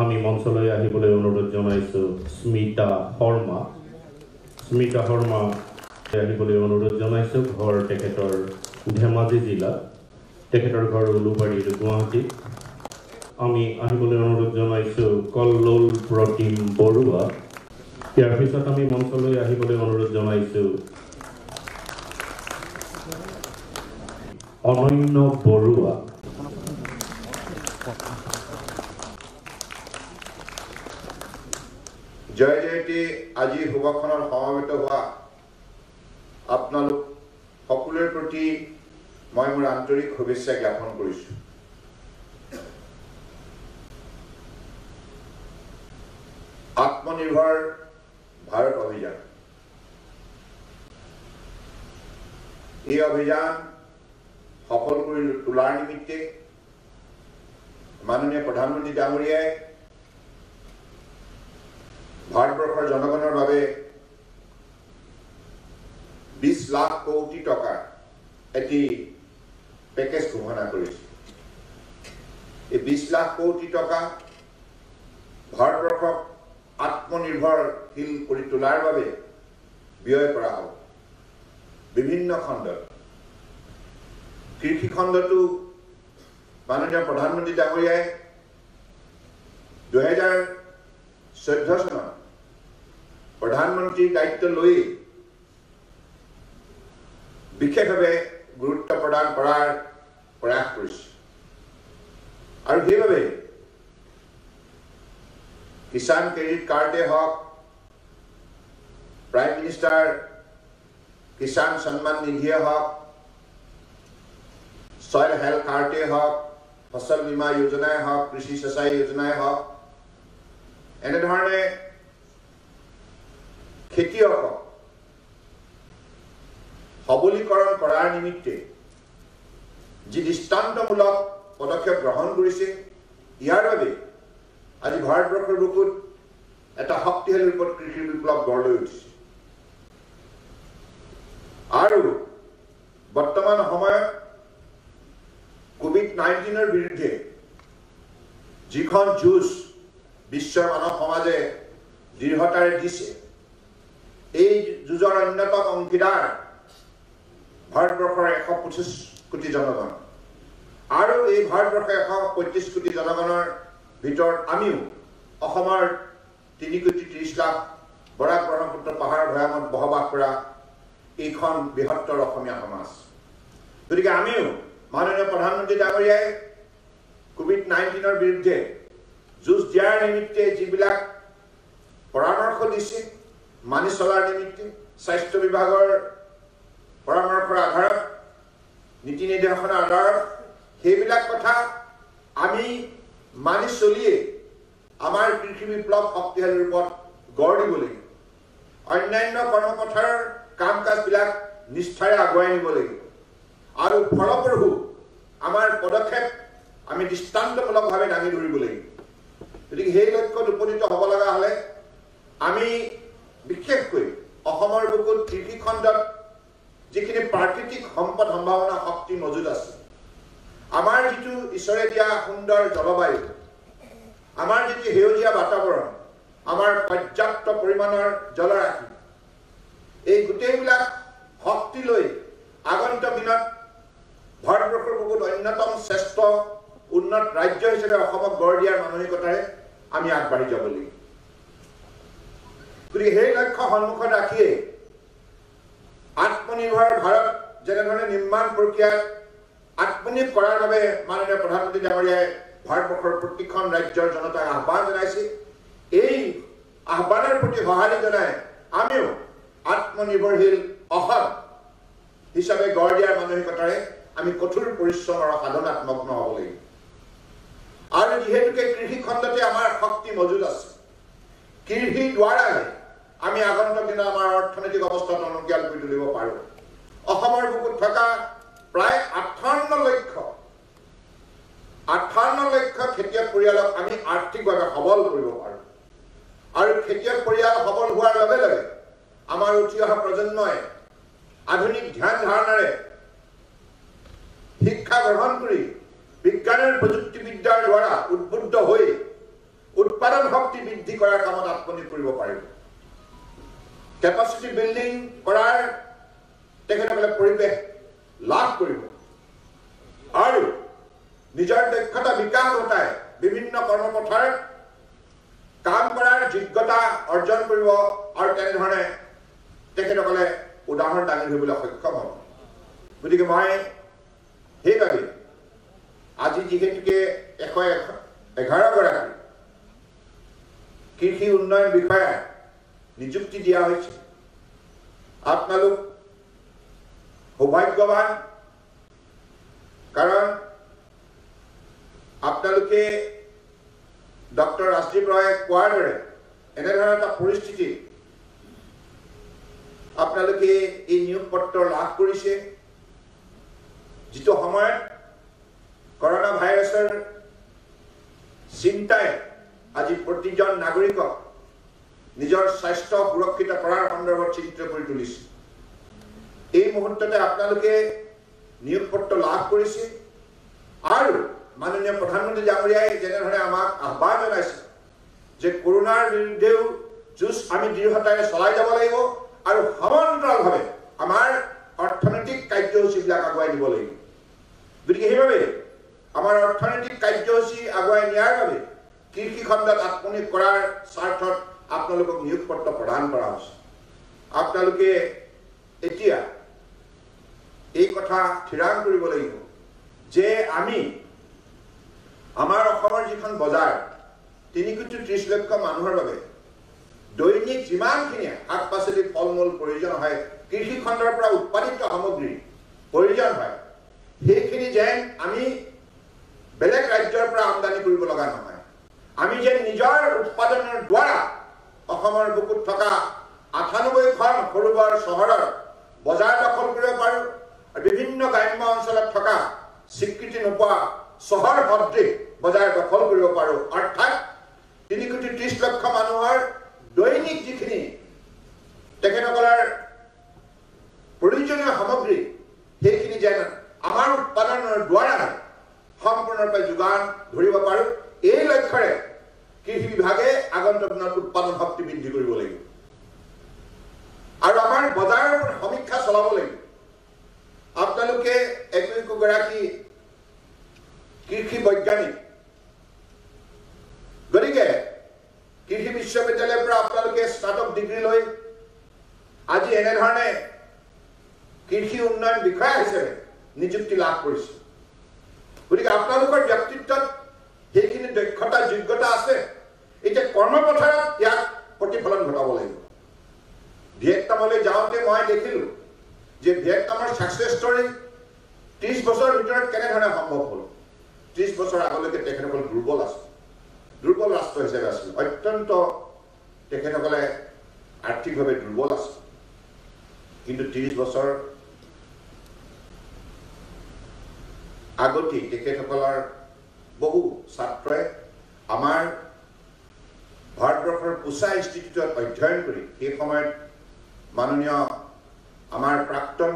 আমি মঞ্চলৈ আহিবলৈ অনুৰোধ জনাইছোঁ স্মিতা শৰ্মা। স্মিতা শৰ্মা আহিবলৈ অনুৰোধ জনাইছোঁ। ঘৰ তেখেতৰ ধেমাজি জিলা, তেখেতৰ ঘৰ উলুবাৰীৰ গুৱাহাটী। আমি আহিবলৈ অনুৰোধ জনাইছোঁ কল্লোল প্ৰতিম বৰুৱা। ইয়াৰ পিছত আমি মঞ্চলৈ আহিবলৈ অনুৰোধ জনাইছোঁ অনন্য বৰুৱা। জয় জয়তী আজি সভাখনত সমবেত হোৱা আপোনালোক সকলোৰে প্ৰতি মই মোৰ আন্তৰিক শুভেচ্ছা জ্ঞাপন কৰিছোঁ। আত্মনিৰ্ভৰ ভাৰত অভিযান, এই অভিযান সফল কৰি তোলাৰ নিমিত্তে মাননীয় প্ৰধানমন্ত্ৰী ডাঙৰীয়াই ভাৰতবৰ্ষৰ জনগণৰ বাবে 20 লাখ কোটি টকাৰ এটি পেকেজ ঘোষণা কৰিছে। এই 20 লাখ কোটি টকা ভাৰতবৰ্ষক আত্মনিৰ্ভৰশীল কৰি তোলাৰ বাবে ব্যয় কৰা হ'ব। বিভিন্ন খণ্ডত, কৃষি খণ্ডতো মাননীয় প্ৰধানমন্ত্ৰী ডাঙৰীয়াই 2014 চনত প্ৰধানমন্ত্ৰীৰ দায়িত্ব লৈ বিশেষভাৱে গুৰুত্ব প্ৰদান কৰাৰ প্ৰয়াস কৰিছে। আৰু সেইবাবে কিষাণ ক্ৰেডিট কাৰ্ডে হওক, প্ৰাইম মিনিষ্টাৰ কিষাণ সন্মান নিধিয়ে হওক, সইল হেল্থ কাৰ্ডে হওক, ফচল বীমা যোজনাই হওক, কৃষি সিঁচাই যোজনাই হওক, এনেধৰণে খেতিয়কক সবলীকৰণ কৰাৰ নিমিত্তে যি দৃষ্টান্তমূলক পদক্ষেপ গ্ৰহণ কৰিছে, ইয়াৰ বাবে আজি ভাৰতবৰ্ষৰ বুকুত এটা শক্তিশালী ৰূপত কৃষি বিপ্লৱ গঢ় লৈ উঠিছে। আৰু বৰ্তমান সময়ত COVID-19ৰ বিৰুদ্ধে যিখন যুঁজ বিশ্বৰ মানৱ সমাজে দৃঢ়তাৰে দিছে, এই যুঁজৰ অন্যতম অংশীদাৰ ভাৰতবৰ্ষৰ 125 কোটি জনগণ। আৰু এই ভাৰতবৰ্ষৰ 135 কোটি জনগণৰ ভিতৰত আমিও অসমৰ 3,30 লাখ বৰাক ব্ৰহ্মপুত্ৰ পাহাৰ ভৈয়ামত বসবাস কৰা এইখন বৃহত্তৰ অসমীয়া সমাজ। গতিকে আমিও মাননীয় প্ৰধানমন্ত্ৰী ডাঙৰীয়াই COVID-19ৰ বিৰুদ্ধে যুঁজ দিয়াৰ নিমিত্তে যিবিলাক পৰামৰ্শ দিছে, মানি চলাৰ নিমিত্তে স্বাস্থ্য বিভাগৰ পৰামৰ্শৰ আধাৰত, নীতি নিৰ্দেশনাৰ আধাৰত সেইবিলাক কথা আমি মানি চলিয়ে আমাৰ কৃষি বিপ্লৱ শক্তিশালী ৰূপত গঢ় দিব লাগিব। অন্যান্য কৰ্মপথাৰৰ কাম কাজবিলাক নিষ্ঠাৰে আগুৱাই নিব লাগিব। আৰু ফলপ্ৰসূ আমাৰ পদক্ষেপ আমি দৃষ্টান্তমূলকভাৱে দাঙি ধৰিব লাগিব। গতিকে সেই লক্ষ্যত উপনীত হ'ব লগা হ'লে আমি বিশেষকৈ অসমৰ বুকুত কৃষি খণ্ডত যিখিনি প্ৰাকৃতিক সম্পদ সম্ভাৱনা শক্তি মজুত আছে, আমাৰ যিটো ঈশ্বৰে দিয়া সুন্দৰ জলবায়ু, আমাৰ যিটো সেউজীয়া বাতাবৰণ, আমাৰ পৰ্যাপ্ত পৰিমাণৰ জলৰাশি, এই গোটেইবিলাক শক্তি লৈ আগন্তুক দিনত ভাৰতবৰ্ষৰ বুকুত অন্যতম শ্ৰেষ্ঠ উন্নত ৰাজ্য হিচাপে অসমক গঢ় দিয়াৰ মানসিকতাৰে আমি আগবাঢ়ি যাব লাগিব। গতিকে সেই লক্ষ্য সন্মুখত ৰাখিয়ে আত্মনিৰ্ভৰ ভাৰত যেনেধৰণে নিৰ্মাণ প্ৰক্ৰিয়াত আত্মনিয়োগ কৰাৰ বাবে মাননীয় প্ৰধানমন্ত্ৰী ডাঙৰীয়াই ভাৰতবৰ্ষৰ প্ৰতিখন ৰাজ্যৰ জনতাক আহ্বান জনাইছে, এই আহ্বানৰ প্ৰতি সঁহাৰি জনাই আমিও আত্মনিৰ্ভৰশীল অসম হিচাপে গঢ় দিয়াৰ মানসিকতাৰে আমি কঠোৰ পৰিশ্ৰম আৰু সাধনাত মগ্ন হ'ব লাগিব। আৰু যিহেতুকে কৃষি খণ্ডতে আমাৰ শক্তি মজুত আছে, কৃষিৰ দ্বাৰাই আমি আগন্তুক দিনত আমাৰ অৰ্থনৈতিক অৱস্থা টনকিয়াল কৰি তুলিব পাৰোঁ। অসমৰ বুকুত থকা প্ৰায় 58 লক্ষ খেতিয়ক পৰিয়ালক আমি আৰ্থিকভাৱে সবল কৰিব পাৰোঁ। আৰু খেতিয়ক পৰিয়াল সবল হোৱাৰ লগে লগে আমাৰ উঠি অহা প্ৰজন্মই আধুনিক ধ্যান ধাৰণাৰে শিক্ষা গ্ৰহণ কৰি বিজ্ঞানৰ প্ৰযুক্তিবিদ্যাৰ দ্বাৰা উদ্বুদ্ধ হৈ উৎপাদন শক্তি বৃদ্ধি কৰাৰ কামত আত্মনিয়োগ কৰিব পাৰিব কেপাচিটি বিল্ডিং কৰাৰ তেখেতসকলে পৰিৱেশ লাভ কৰিব আৰু নিজৰ দক্ষতা বিকাশ ঘটাই বিভিন্ন কৰ্মপথাৰ কাম কৰাৰ যোগ্যতা অৰ্জন কৰিব আৰু তেনেধৰণে তেখেতসকলে উদাহৰণ দাঙি ধৰিবলৈ সক্ষম হ'ব গতিকে মই সেইবাবে আজি যিহেতুকে 111 গৰাকী কৃষি উন্নয়ন বিষয়া নিযুক্তি দিয়া হৈছে আপোনালোক সৌভাগ্যৱান কাৰণ আপোনালোকে ডক্টৰ ৰাজদীপ ৰয়ে কোৱাৰ দৰে এনেধৰণৰ এটা পৰিস্থিতি আপোনালোকে এই নিয়োগ পত্ৰ লাভ কৰিছে যিটো সময়ত করোনা ভাইরাসের চিন্তায় আজি প্রতিজন নাগরিকক নিজের স্বাস্থ্য সুরক্ষিত করার সন্দর্ভত চিন্তিত করে তুলিছে এই মুহূর্ততে আপনাদের নিয়োগ পত্র লাভ করেছে আর মাননীয় প্রধানমন্ত্রী ডাঙরিয়াই যেনেধৰণে আমাক আহ্বান জানাইছে যে কৰোনাৰ বিৰুদ্ধেও যুঁজ আমি দৃঢ়তাৰে চলাই যাব লাগিব আৰ সমান্তৰালভাৱে আমাৰ অৰ্থনৈতিক কাৰ্যসূচীবিলাক আগুৱাই নিব লাগিব গতিকে সেইভাবে আমাৰ অৰ্থনৈতিক কাৰ্যসূচী আগুৱাই নিয়াৰ বাবে কৃষি খণ্ডত আত্মনিয়োগ কৰাৰ স্বাৰ্থত আপোনালোকক নিয়োগ পত্ৰ প্ৰদান কৰা হৈছে আপোনালোকে এতিয়া এই কথা থিৰাং কৰিব লাগিব যে আমি আমাৰ অসমৰ যিখন বজাৰ 3.30 লাখ মানুহৰ বাবে দৈনিক যিমানখিনি শাক-পাচলি ফল-মূল প্ৰয়োজন হয় কৃষি খণ্ডৰ পৰা উৎপাদিত সামগ্ৰী প্ৰয়োজন হয় সেইখিনি যেন আমি বেলেগ ৰাজ্যৰ পৰা আমদানি কৰিব লগা নহয় আমি যেন নিজৰ উৎপাদনৰ দ্বাৰা অসমৰ বুকুত থকা 98খন সৰুবৰ চহৰৰ বজাৰ দখল কৰিব পাৰোঁ আৰু বিভিন্ন গ্ৰাম্য অঞ্চলত থকা স্বীকৃতি নোপোৱা চহৰ সদৃশ বজাৰ দখল কৰিব পাৰোঁ অৰ্থাৎ 3.30 লাখ মানুহৰ দৈনিক যিখিনি তেখেতসকলৰ প্ৰয়োজনীয় সামগ্ৰী সেইখিনি যেন আমাৰ উৎপাদনৰ দ্বাৰা সম্পূৰ্ণৰূপে যোগান ধৰিব পাৰোঁ এই লক্ষ্যৰে কৃষি বিভাগে আগন্তুক দিনত উৎপাদন শক্তি বৃদ্ধি কৰিব লাগিব আৰু আমাৰ বজাৰৰ সমীক্ষা চলাব লাগিব আপোনালোকে একগৰাকী কৃষি বৈজ্ঞানিক গতিকে কৃষি বিশ্ববিদ্যালয়ৰ পৰা আপোনালোকে স্নাতক ডিগ্ৰী লৈ আজি এনেধৰণে কৃষি উন্নয়ন বিষয়া হিচাপে নিযুক্তি লাভ কৰিছে গতিকে আপোনালোকৰ ব্যক্তিত্বত সেইখিনি দক্ষতা যোগ্যতা আছে এতিয়া কৰ্মপথাৰত ইয়াক প্ৰতিফলন ঘটাব লাগিব ভিয়েটনামলৈ যাওঁতে মই দেখিলোঁ যে ভিয়েটনামৰ ছাকচেছ ষ্টৰী 30 বছৰৰ ভিতৰত কেনেধৰণে সম্ভৱ হ'ল 30 বছৰ আগলৈকে তেখেতসকল দুৰ্বল ৰাষ্ট্ৰ হিচাপে আছিল অত্যন্ত তেখেতসকলে আৰ্থিকভাৱে দুৰ্বল আছিল কিন্তু 30 বছৰ আগতে তেখেতসকলৰ বহু ছাত্ৰই আমাৰ ভাৰতবৰ্ষৰ পুছা ইনষ্টিটিউটত অধ্যয়ন কৰি সেই সময়ত মাননীয় আমাৰ প্ৰাক্তন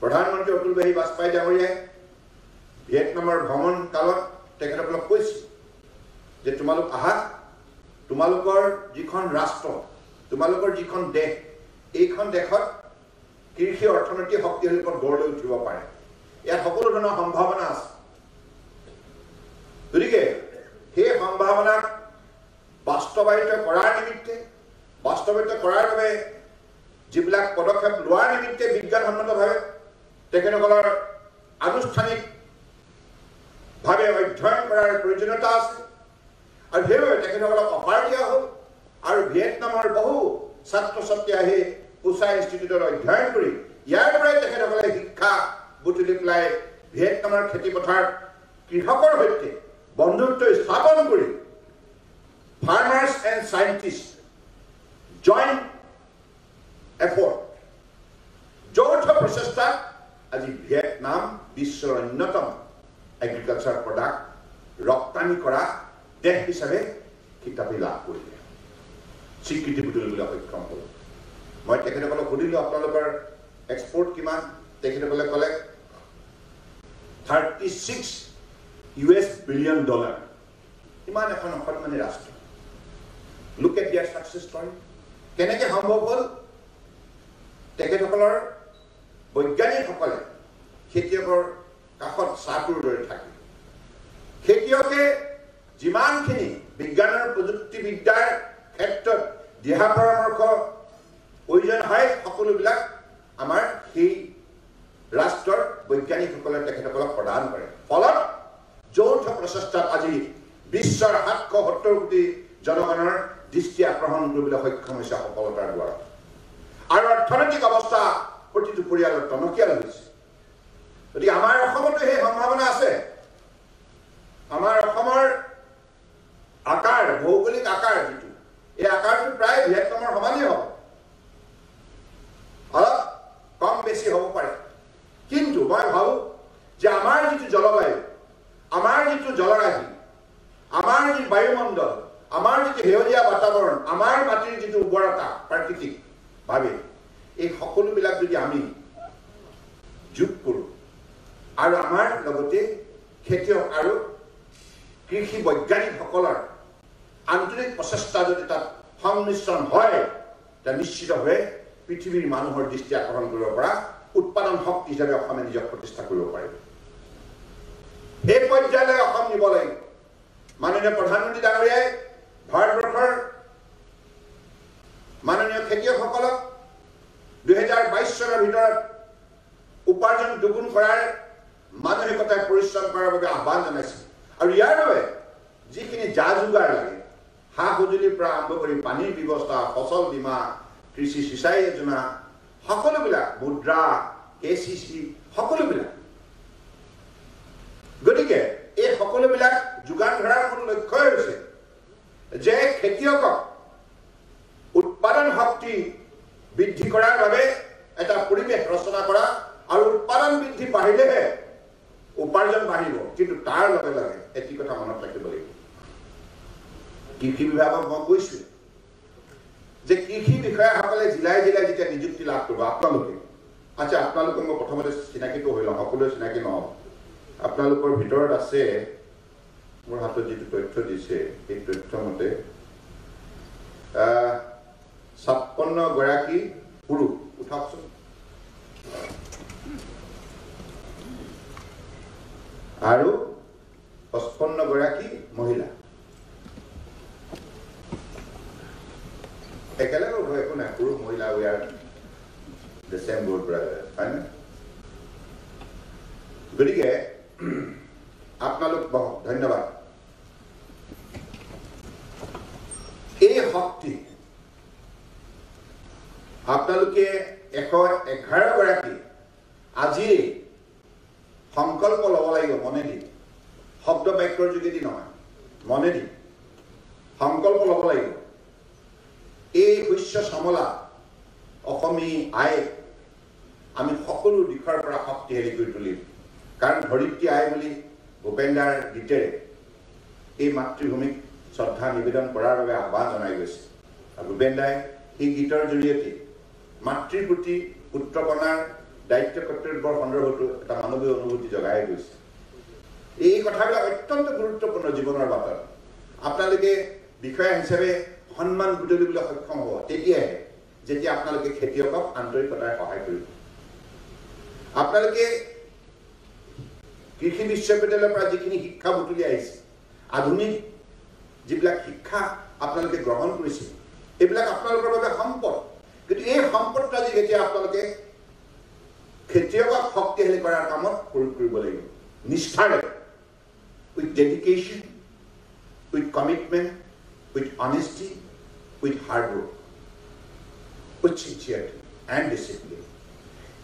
প্ৰধানমন্ত্ৰী অতুল বিহাৰী বাজপেয়ী ডাঙৰীয়াই ভিয়েটনামৰ ভ্ৰমণ কালত তেখেতসকলক কৈছিল যে তোমালোক আহা তোমালোকৰ যিখন ৰাষ্ট্ৰ তোমালোকৰ যিখন দেশ এইখন দেশত কৃষি অৰ্থনীতি শক্তিশালী ৰূপত গঢ় লৈ উঠিব পাৰে ইয়াত সকলো ধৰণৰ সম্ভাৱনা আছে গতিকে সেই সম্ভাৱনাক বাস্তৱায়িত কৰাৰ বাবে যিবিলাক পদক্ষেপ লোৱাৰ নিমিত্তে বিজ্ঞানসন্মতভাৱে তেখেতসকলৰ আনুষ্ঠানিকভাৱে অধ্যয়ন কৰাৰ প্ৰয়োজনীয়তা আছে আৰু সেইবাবে তেখেতসকলক অফাৰ দিয়া হ'ল আৰু ভিয়েটনামৰ বহু ছাত্ৰ ছাত্ৰী আহি পুছা ইনষ্টিটিউটত অধ্যয়ন কৰি ইয়াৰ পৰাই তেখেতসকলে শিক্ষা বুটলি পেলাই ভিয়েটনামৰ খেতিপথাৰত কৃষকৰ সৈতে বন্ধুত্ব স্থাপন কৰি farmers and scientist joint effort যৌথ প্ৰচেষ্টাত আজি ভিয়েটনাম বিশ্বৰ অন্যতম এগ্ৰিকালচাৰ প্ৰডাক্ট ৰপ্তানি কৰা দেশ হিচাপে খিতাপি লাভ কৰিলে স্বীকৃতি বুটলিবলৈ সক্ষম হ'ল মই তেখেতসকলক সুধিলোঁ আপোনালোকৰ এক্সপৰ্ট কিমান তেখেতসকলে ক'লে $36 বিলিয়ন ইমান এখন অসন্মানী ৰাষ্ট্ৰ লুক এট দিয়াৰ সাকসেস ষ্টৰী কেনেকৈ সম্ভৱ হ'ল তেখেতসকলৰ বৈজ্ঞানিকসকলে খেতিয়কৰ কাষত চাহটোৰ দৰে থাকে খেতিয়কে যিমানখিনি বিজ্ঞানৰ প্ৰযুক্তিবিদ্যাৰ ক্ষেত্ৰত দিহা পৰামৰ্শ প্ৰয়োজন হয় সকলোবিলাক আমাৰ সেই ৰাষ্ট্ৰৰ বৈজ্ঞানিকসকলে তেখেতসকলক প্ৰদান কৰে ফলত যৌথ প্ৰচেষ্টাত আজি বিশ্বৰ ৭৭০ কোটি জনগণৰ দৃষ্টি আকৰ্ষণ কৰিবলৈ সক্ষম হৈছে সফলতাৰ দ্বাৰা আৰু অৰ্থনৈতিক অৱস্থা প্ৰতিটো পৰিয়ালৰ টনকিয়াল হৈছে গতিকে আমাৰ অসমতো সেই সম্ভাৱনা আছে আমাৰ অসমৰ আকাৰ ভৌগোলিক আকাৰ যিটো এই আকাৰটো প্ৰায় ভিয়েটনামৰ সমানেই হ'ব অলপ কম বেছি হ'ব পাৰে কিন্তু মই ভাবো যে আমাৰ যিটো জলবায়ু আমাৰ যিটো জলৰাশি আমাৰ যি বায়ুমণ্ডল আমাৰ যিটো সেউজীয়া বাতাবৰণ আমাৰ মাটিৰ যিটো উৰ্বৰতা প্ৰাকৃতিকভাৱে এই সকলোবিলাক যদি আমি যোগ কৰোঁ আৰু আমাৰ লগতে খেতিয়ক আৰু কৃষি বৈজ্ঞানিকসকলৰ আন্তৰিক প্ৰচেষ্টা যদি তাত সংমিশ্ৰণ হয় তেতিয়া নিশ্চিতভাৱে পৃথিৱীৰ মানুহৰ দৃষ্টি আকৰ্ষণ কৰিব পৰা উৎপাদন শক্তি হিচাপে অসমে নিজক প্ৰতিষ্ঠা কৰিব পাৰিব এই পৰ্যায়লৈ অসম নিব লাগিব মাননীয় প্ৰধানমন্ত্ৰী ডাঙৰীয়াই ভাৰতবৰ্ষৰ মাননীয় খেতিয়কসকলক ২০২২ চনৰ ভিতৰত উপাৰ্জন দুগুণ কৰাৰ মানসিকতাই পৰিশ্ৰম কৰাৰ বাবে আহ্বান জনাইছে আৰু ইয়াৰ বাবে যিখিনি যা যোগাৰ লাগে সা সঁজুলিৰ পৰা আৰম্ভ কৰি পানীৰ ব্যৱস্থা ফচল বীমা কৃষি সিঁচাই যোজনা সকলোবিলাক মুদ্ৰা KCC সকলোবিলাক গতিকে এই সকলোবিলাক যোগান ধৰাৰ মূল লক্ষ্যই হৈছে যে খেতিয়কক উৎপাদন শক্তি বৃদ্ধি কৰাৰ বাবে এটা পৰিৱেশ ৰচনা কৰা আৰু উৎপাদন বৃদ্ধি বাঢ়িলেহে উপাৰ্জন বাঢ়িব কিন্তু তাৰ লগে লগে এটি কথা মনত ৰাখিব লাগিব কৃষি বিভাগক মই কৈছোঁ যে কৃষি বিষয়াসকলে জিলাই জিলাই যেতিয়া নিযুক্তি লাভ কৰিব আপোনালোকে আচ্ছা আপোনালোকক মই প্ৰথমতে চিনাকিটো হৈ লওঁ সকলোৱে চিনাকি নহ'ব আপোনালোকৰ ভিতৰত আছে মোৰ হাতত যিটো তথ্য দিছে সেই তথ্য মতে ৫৬ গৰাকী পুৰুষ উঠাওকচোন আৰু ৫৫ গৰাকী মহিলা একেলগে উঠো একো নাই পুৰুষ মহিলা we are the same board brother হয়নে গতিকে আপোনালোক বহুত ধন্যবাদ এই শক্তি আপোনালোকে ১১১ গৰাকী আজি সংকল্প ল'ব লাগিব মনে দি শব্দ বাক্যৰ যোগেদি নহয় মনে দি সংকল্প ল'ব লাগিব এই শস্য চামলা অসমী আই আমি সকলো দিশৰ পৰা শক্তিশালী কৰি তুলিম কাৰণ ধৰিত্ৰী আই বুলি ভূপেন্দাৰ গীতেৰে এই মাতৃভূমিক শ্ৰদ্ধা নিবেদন কৰাৰ বাবে আহ্বান জনাই গৈছে আৰু ভূপেন্দাই এই গীতৰ জৰিয়তে মাতৃৰ প্ৰতি পুত্ৰ কন্যাৰ দায়িত্ব কৰ্তব্যৰ সন্দৰ্ভতো এটা মানৱীয় অনুভূতি জগাই গৈছে এই কথাবিলাক অত্যন্ত গুৰুত্বপূৰ্ণ জীৱনৰ বাটত আপোনালোকে বিষয়া হিচাপে সন্মান বুটলিবলৈ সক্ষম হ'ব তেতিয়াহে যেতিয়া আপোনালোকে খেতিয়কক আন্তৰিকতাৰে সহায় কৰিব আপোনালোকে কৃষি বিশ্ববিদ্যালয়ৰ পৰা যিখিনি শিক্ষা বুটলি আহিছে আধুনিক যিবিলাক শিক্ষা আপোনালোকে গ্ৰহণ কৰিছে এইবিলাক আপোনালোকৰ বাবে সম্পদ কিন্তু এই সম্পদটো আজি যেতিয়া আপোনালোকে খেতিয়কক শক্তিশালী কৰাৰ কামত প্ৰয়োগ কৰিব লাগিব নিষ্ঠাৰে with dedication with commitment with honesty with hard work with sincerity and discipline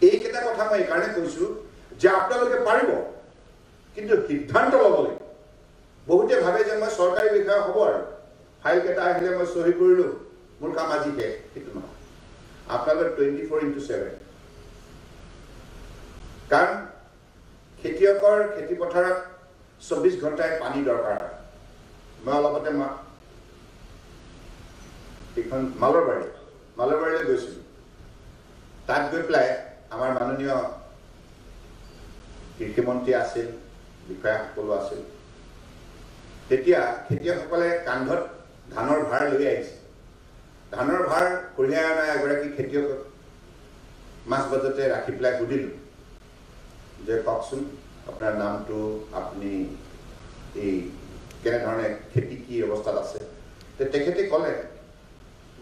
এইকেইটা কথা মই এইকাৰণে কৈছোঁ যে আপোনালোকে পাৰিব কিন্তু সিদ্ধান্ত ল'ব লাগিব বহুতে ভাবে যে মই চৰকাৰী বিষয়া হ'ব আৰু ফাইল কেইটা আহিলে মই চহী কৰিলোঁ মোৰ কাম আজি শেষ সেইটো নহয় আপোনালোকে 24/7 কাৰণ খেতিয়কৰ খেতি পথাৰত 24 ঘণ্টাই পানী দৰকাৰ হয় মই অলপতে এইখন মালৰবাৰীলৈ গৈছিলোঁ তাত গৈ পেলাই আমাৰ মাননীয় কৃষিমন্ত্ৰী আছিল বিষয়াসকলো আছিল তেতিয়া খেতিয়কসকলে কান্ধত ধানৰ ভাৰ লৈ আহিছে। ধানৰ ভাৰ কঢ়িয়াই অনা এগৰাকী খেতিয়কক মাছ বজাতে ৰাখি পেলাই সুধিলোঁ যে কওকচোন আপোনাৰ নামটো, আপুনি এই কেনেধৰণে খেতি কি অৱস্থাত আছে। তেখেতে ক'লে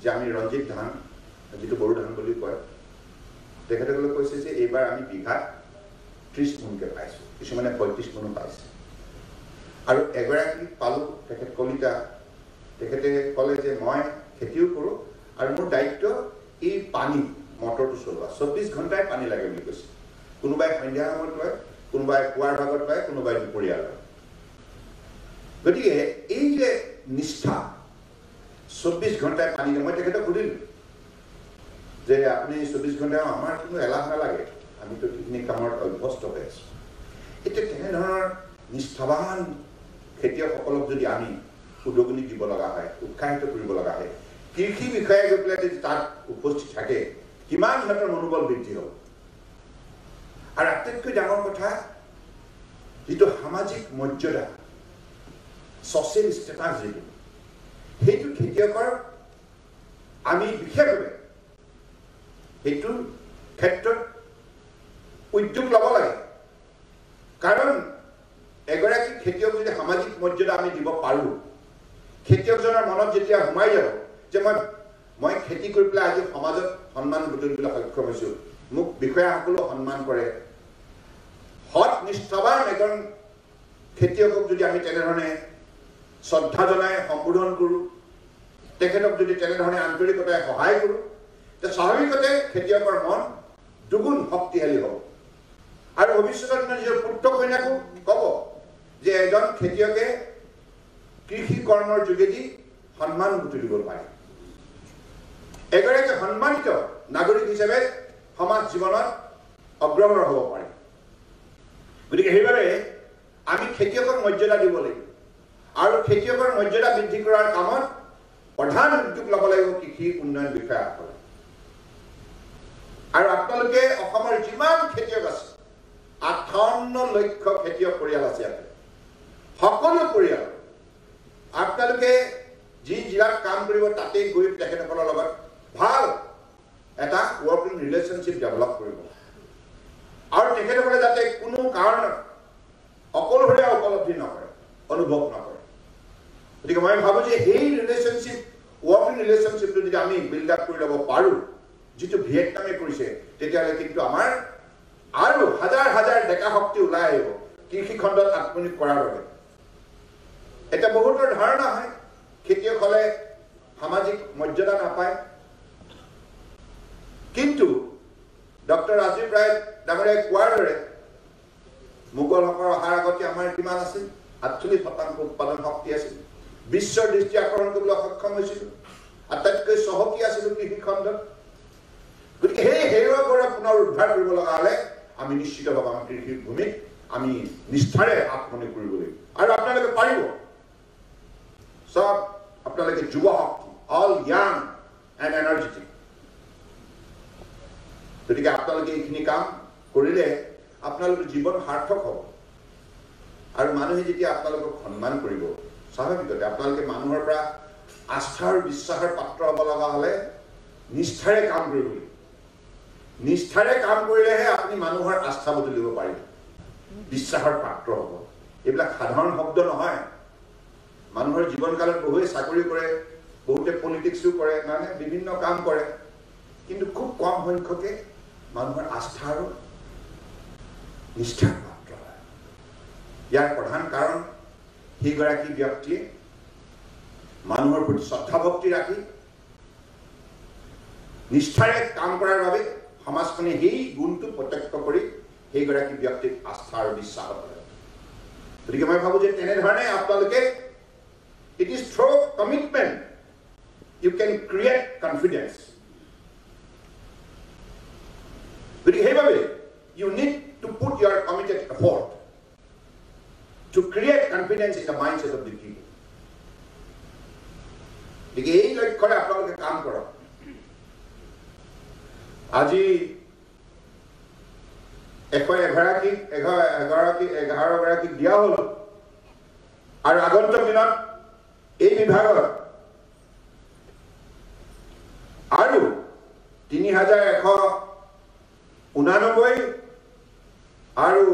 যে আমি ৰঞ্জিত ধান, যিটো বড়ো ধান বুলি কয়, তেখেতসকলে কৈছে যে এইবাৰ আমি বিঘাত 30 মোনকৈ পাইছোঁ, কিছুমানে 35 মোনো পাইছে। আৰু এগৰাকী পালোঁ তেখেত কলিতা, তেখেতে ক'লে যে মই খেতিও কৰোঁ আৰু মোৰ দায়িত্ব এই পানী মটৰটো চলোৱা, 24 ঘণ্টাই পানী লাগে বুলি কৈছে। কোনোবাই সন্ধিয়া সময়ত লয়, কোনোবাই পুৱাৰ ভাগত পায়, কোনোবাই দুপৰীয়া লয়। গতিকে এই যে নিষ্ঠা, 24 ঘণ্টাই পানী দিয়ে। মই তেখেতক সুধিলোঁ যে আপুনি 24 ঘণ্টাই, আমাৰ কোনো এলাহ নালাগে, আমিতো সেইখিনি কামত অভ্যস্ত হৈ আছোঁ। এতিয়া তেনেধৰণৰ নিষ্ঠাৱান খেতিয়কসকলক যদি আমি উদগনি দিব লগা হয়, উৎসাহিত কৰিব লগা হয়, কৃষি বিষয়ে গৈ পেলাই যদি তাত উপস্থিত থাকে, কিমান সিহঁতৰ মনোবল বৃদ্ধি হ'ব। আৰু আটাইতকৈ ডাঙৰ কথা, যিটো সামাজিক মৰ্যাদা, ছ'চিয়েল ষ্টেটাছ, যিটো সেইটো খেতিয়কৰ আমি বিশেষভাৱে সেইটোৰ ক্ষেত্ৰত উদ্যোগ ল'ব লাগে। কাৰণ এগৰাকী খেতিয়ক যদি সামাজিক মৰ্যাদা আমি দিব পাৰোঁ, খেতিয়কজনৰ মনত যেতিয়া সোমাই যাব যে মই খেতি কৰি পেলাই আজি সমাজত সন্মান বুটলিবলৈ সক্ষম হৈছোঁ, মোক বিষয়াসকলেও সন্মান কৰে। সৎ নিষ্ঠাৱান এজন খেতিয়কক যদি আমি তেনেধৰণে শ্ৰদ্ধা জনাই সম্বোধন কৰোঁ, তেখেতক যদি তেনেধৰণে আন্তৰিকতাৰে সহায় কৰোঁ, তেতিয়া স্বাভাৱিকতে খেতিয়কৰ মন দুগুণ শক্তিশালী হ'ব। আৰু ভৱিষ্যতত নিজৰ পুত্ৰ কন্যাকো ক'ব যে এজন খেতিয়কে কৃষি কৰ্মৰ যোগেদি সন্মান বুটলিব পাৰে। এগৰাকী সন্মানিত নাগৰিক হিচাপে সমাজ জীৱনত অগ্ৰসৰ হ'ব পাৰে। গতিকে সেইবাবে আমি খেতিয়কক মৰ্যাদা দিব লাগিব আৰু খেতিয়কৰ মৰ্যাদা বৃদ্ধি কৰাৰ কামত প্ৰধান উদ্যোগ ল'ব লাগিব কৃষি উন্নয়ন বিষয়াসকলে। আৰু আপোনালোকে অসমৰ যিমান খেতিয়ক আছে, 58 লক্ষ খেতিয়ক পৰিয়াল আছে ইয়াতে, সকলো পৰিয়াল আপোনালোকে যি জিলাত কাম কৰিব তাতে গৈ তেখেতসকলৰ লগত ভাল এটা ৱৰ্কিং ৰিলেশ্যনশ্বিপ ডেভেলপ কৰিব। আৰু তেখেতসকলে যাতে কোনো কাৰণত অকলশৰীয়া উপলব্ধি নকৰে, অনুভৱ নকৰে। গতিকে মই ভাবোঁ যে সেই ৰিলেশ্যনশ্বিপ, ৱৰ্কিং ৰিলেশ্যনশ্বিপটো যদি আমি বিল্ড আপ কৰি ল'ব পাৰোঁ, যিটো ভিয়েটনামে কৰিছে, তেতিয়াহ'লে কিন্তু আমাৰ আৰু হাজাৰ হাজাৰ ডেকা শক্তি ওলাই আহিব কৃষি খণ্ডত আত্মনিয়োগ কৰাৰ বাবে। এতিয়া বহুতৰ ধাৰণা হয় খেতিয়ক হ'লে সামাজিক মৰ্যাদা নাপায়, কিন্তু ডক্টৰ ৰাজীৱ ৰায় ডাঙৰীয়াই কোৱাৰ দৰে মোগলসকল অহাৰ আগতে আমাৰ কিমান আছিল? 48% উৎপাদন শক্তি আছিল, বিশ্বৰ দৃষ্টি আকৰ্ষণ কৰিবলৈ সক্ষম হৈছিলোঁ, আটাইতকৈ চহকী আছিলোঁ কৃষি খণ্ডত। গতিকে সেই হেৰুৱা গৌৰৱ পুনৰ উদ্ধাৰ কৰিব লগা হ'লে আমি নিশ্চিতভাৱে আমাৰ কৃষিৰ ভূমিত আমি নিষ্ঠাৰে আত্মনিয়োগ কৰিব লাগিব। আৰু আপোনালোকে পাৰিব, চব আপোনালোকে যুৱ শক্তি, অল য়াং এণ্ড এনাৰ্জেটিক। গতিকে আপোনালোকে এইখিনি কাম কৰিলে আপোনালোকৰ জীৱন সাৰ্থক হ'ব। আৰু মানুহে যেতিয়া আপোনালোকক সন্মান কৰিব, স্বাভাৱিকতে আপোনালোকে মানুহৰ পৰা আস্থা আৰু বিশ্বাসৰ পাত্ৰ হ'ব লগা হ'লে নিষ্ঠাৰে কাম কৰিব লাগিব। নিষ্ঠাৰে কাম কৰিলেহে আপুনি মানুহৰ আস্থা বুটলিব পাৰিব, বিশ্বাসৰ পাত্ৰ হ'ব। এইবিলাক সাধাৰণ শব্দ নহয়। মানুহৰ জীৱনকালত বহুতে চাকৰি কৰে, বহুতে পলিটিক্সো কৰে, মানে বিভিন্ন কাম কৰে, কিন্তু খুব কম সংখ্যকে মানুহৰ আস্থা আৰু নিষ্ঠাৰ পাত্ৰ হয়। ইয়াৰ প্ৰধান কাৰণ সেইগৰাকী ব্যক্তিয়ে মানুহৰ প্ৰতি শ্ৰদ্ধা ভক্তি ৰাখি নিষ্ঠাৰে কাম কৰাৰ বাবে সমাজখনে সেই গুণটো প্ৰত্যক্ষ কৰি সেইগৰাকী ব্যক্তিক আস্থা আৰু বিশ্বাসত কৰে। গতিকে মই ভাবোঁ যে তেনেধৰণে আপোনালোকে it is through commitment you can create confidence. গতিকে সেইবাবে you need to put your committed effort to create confidence in the mindset of the people. গতিকে এই লক্ষ্যৰে আপোনালোকে কাম কৰক। আজি 11 গৰাকীক দিয়া হ'ল আৰু আগন্তুক দিনত এই বিভাগত আৰু 3189 আৰু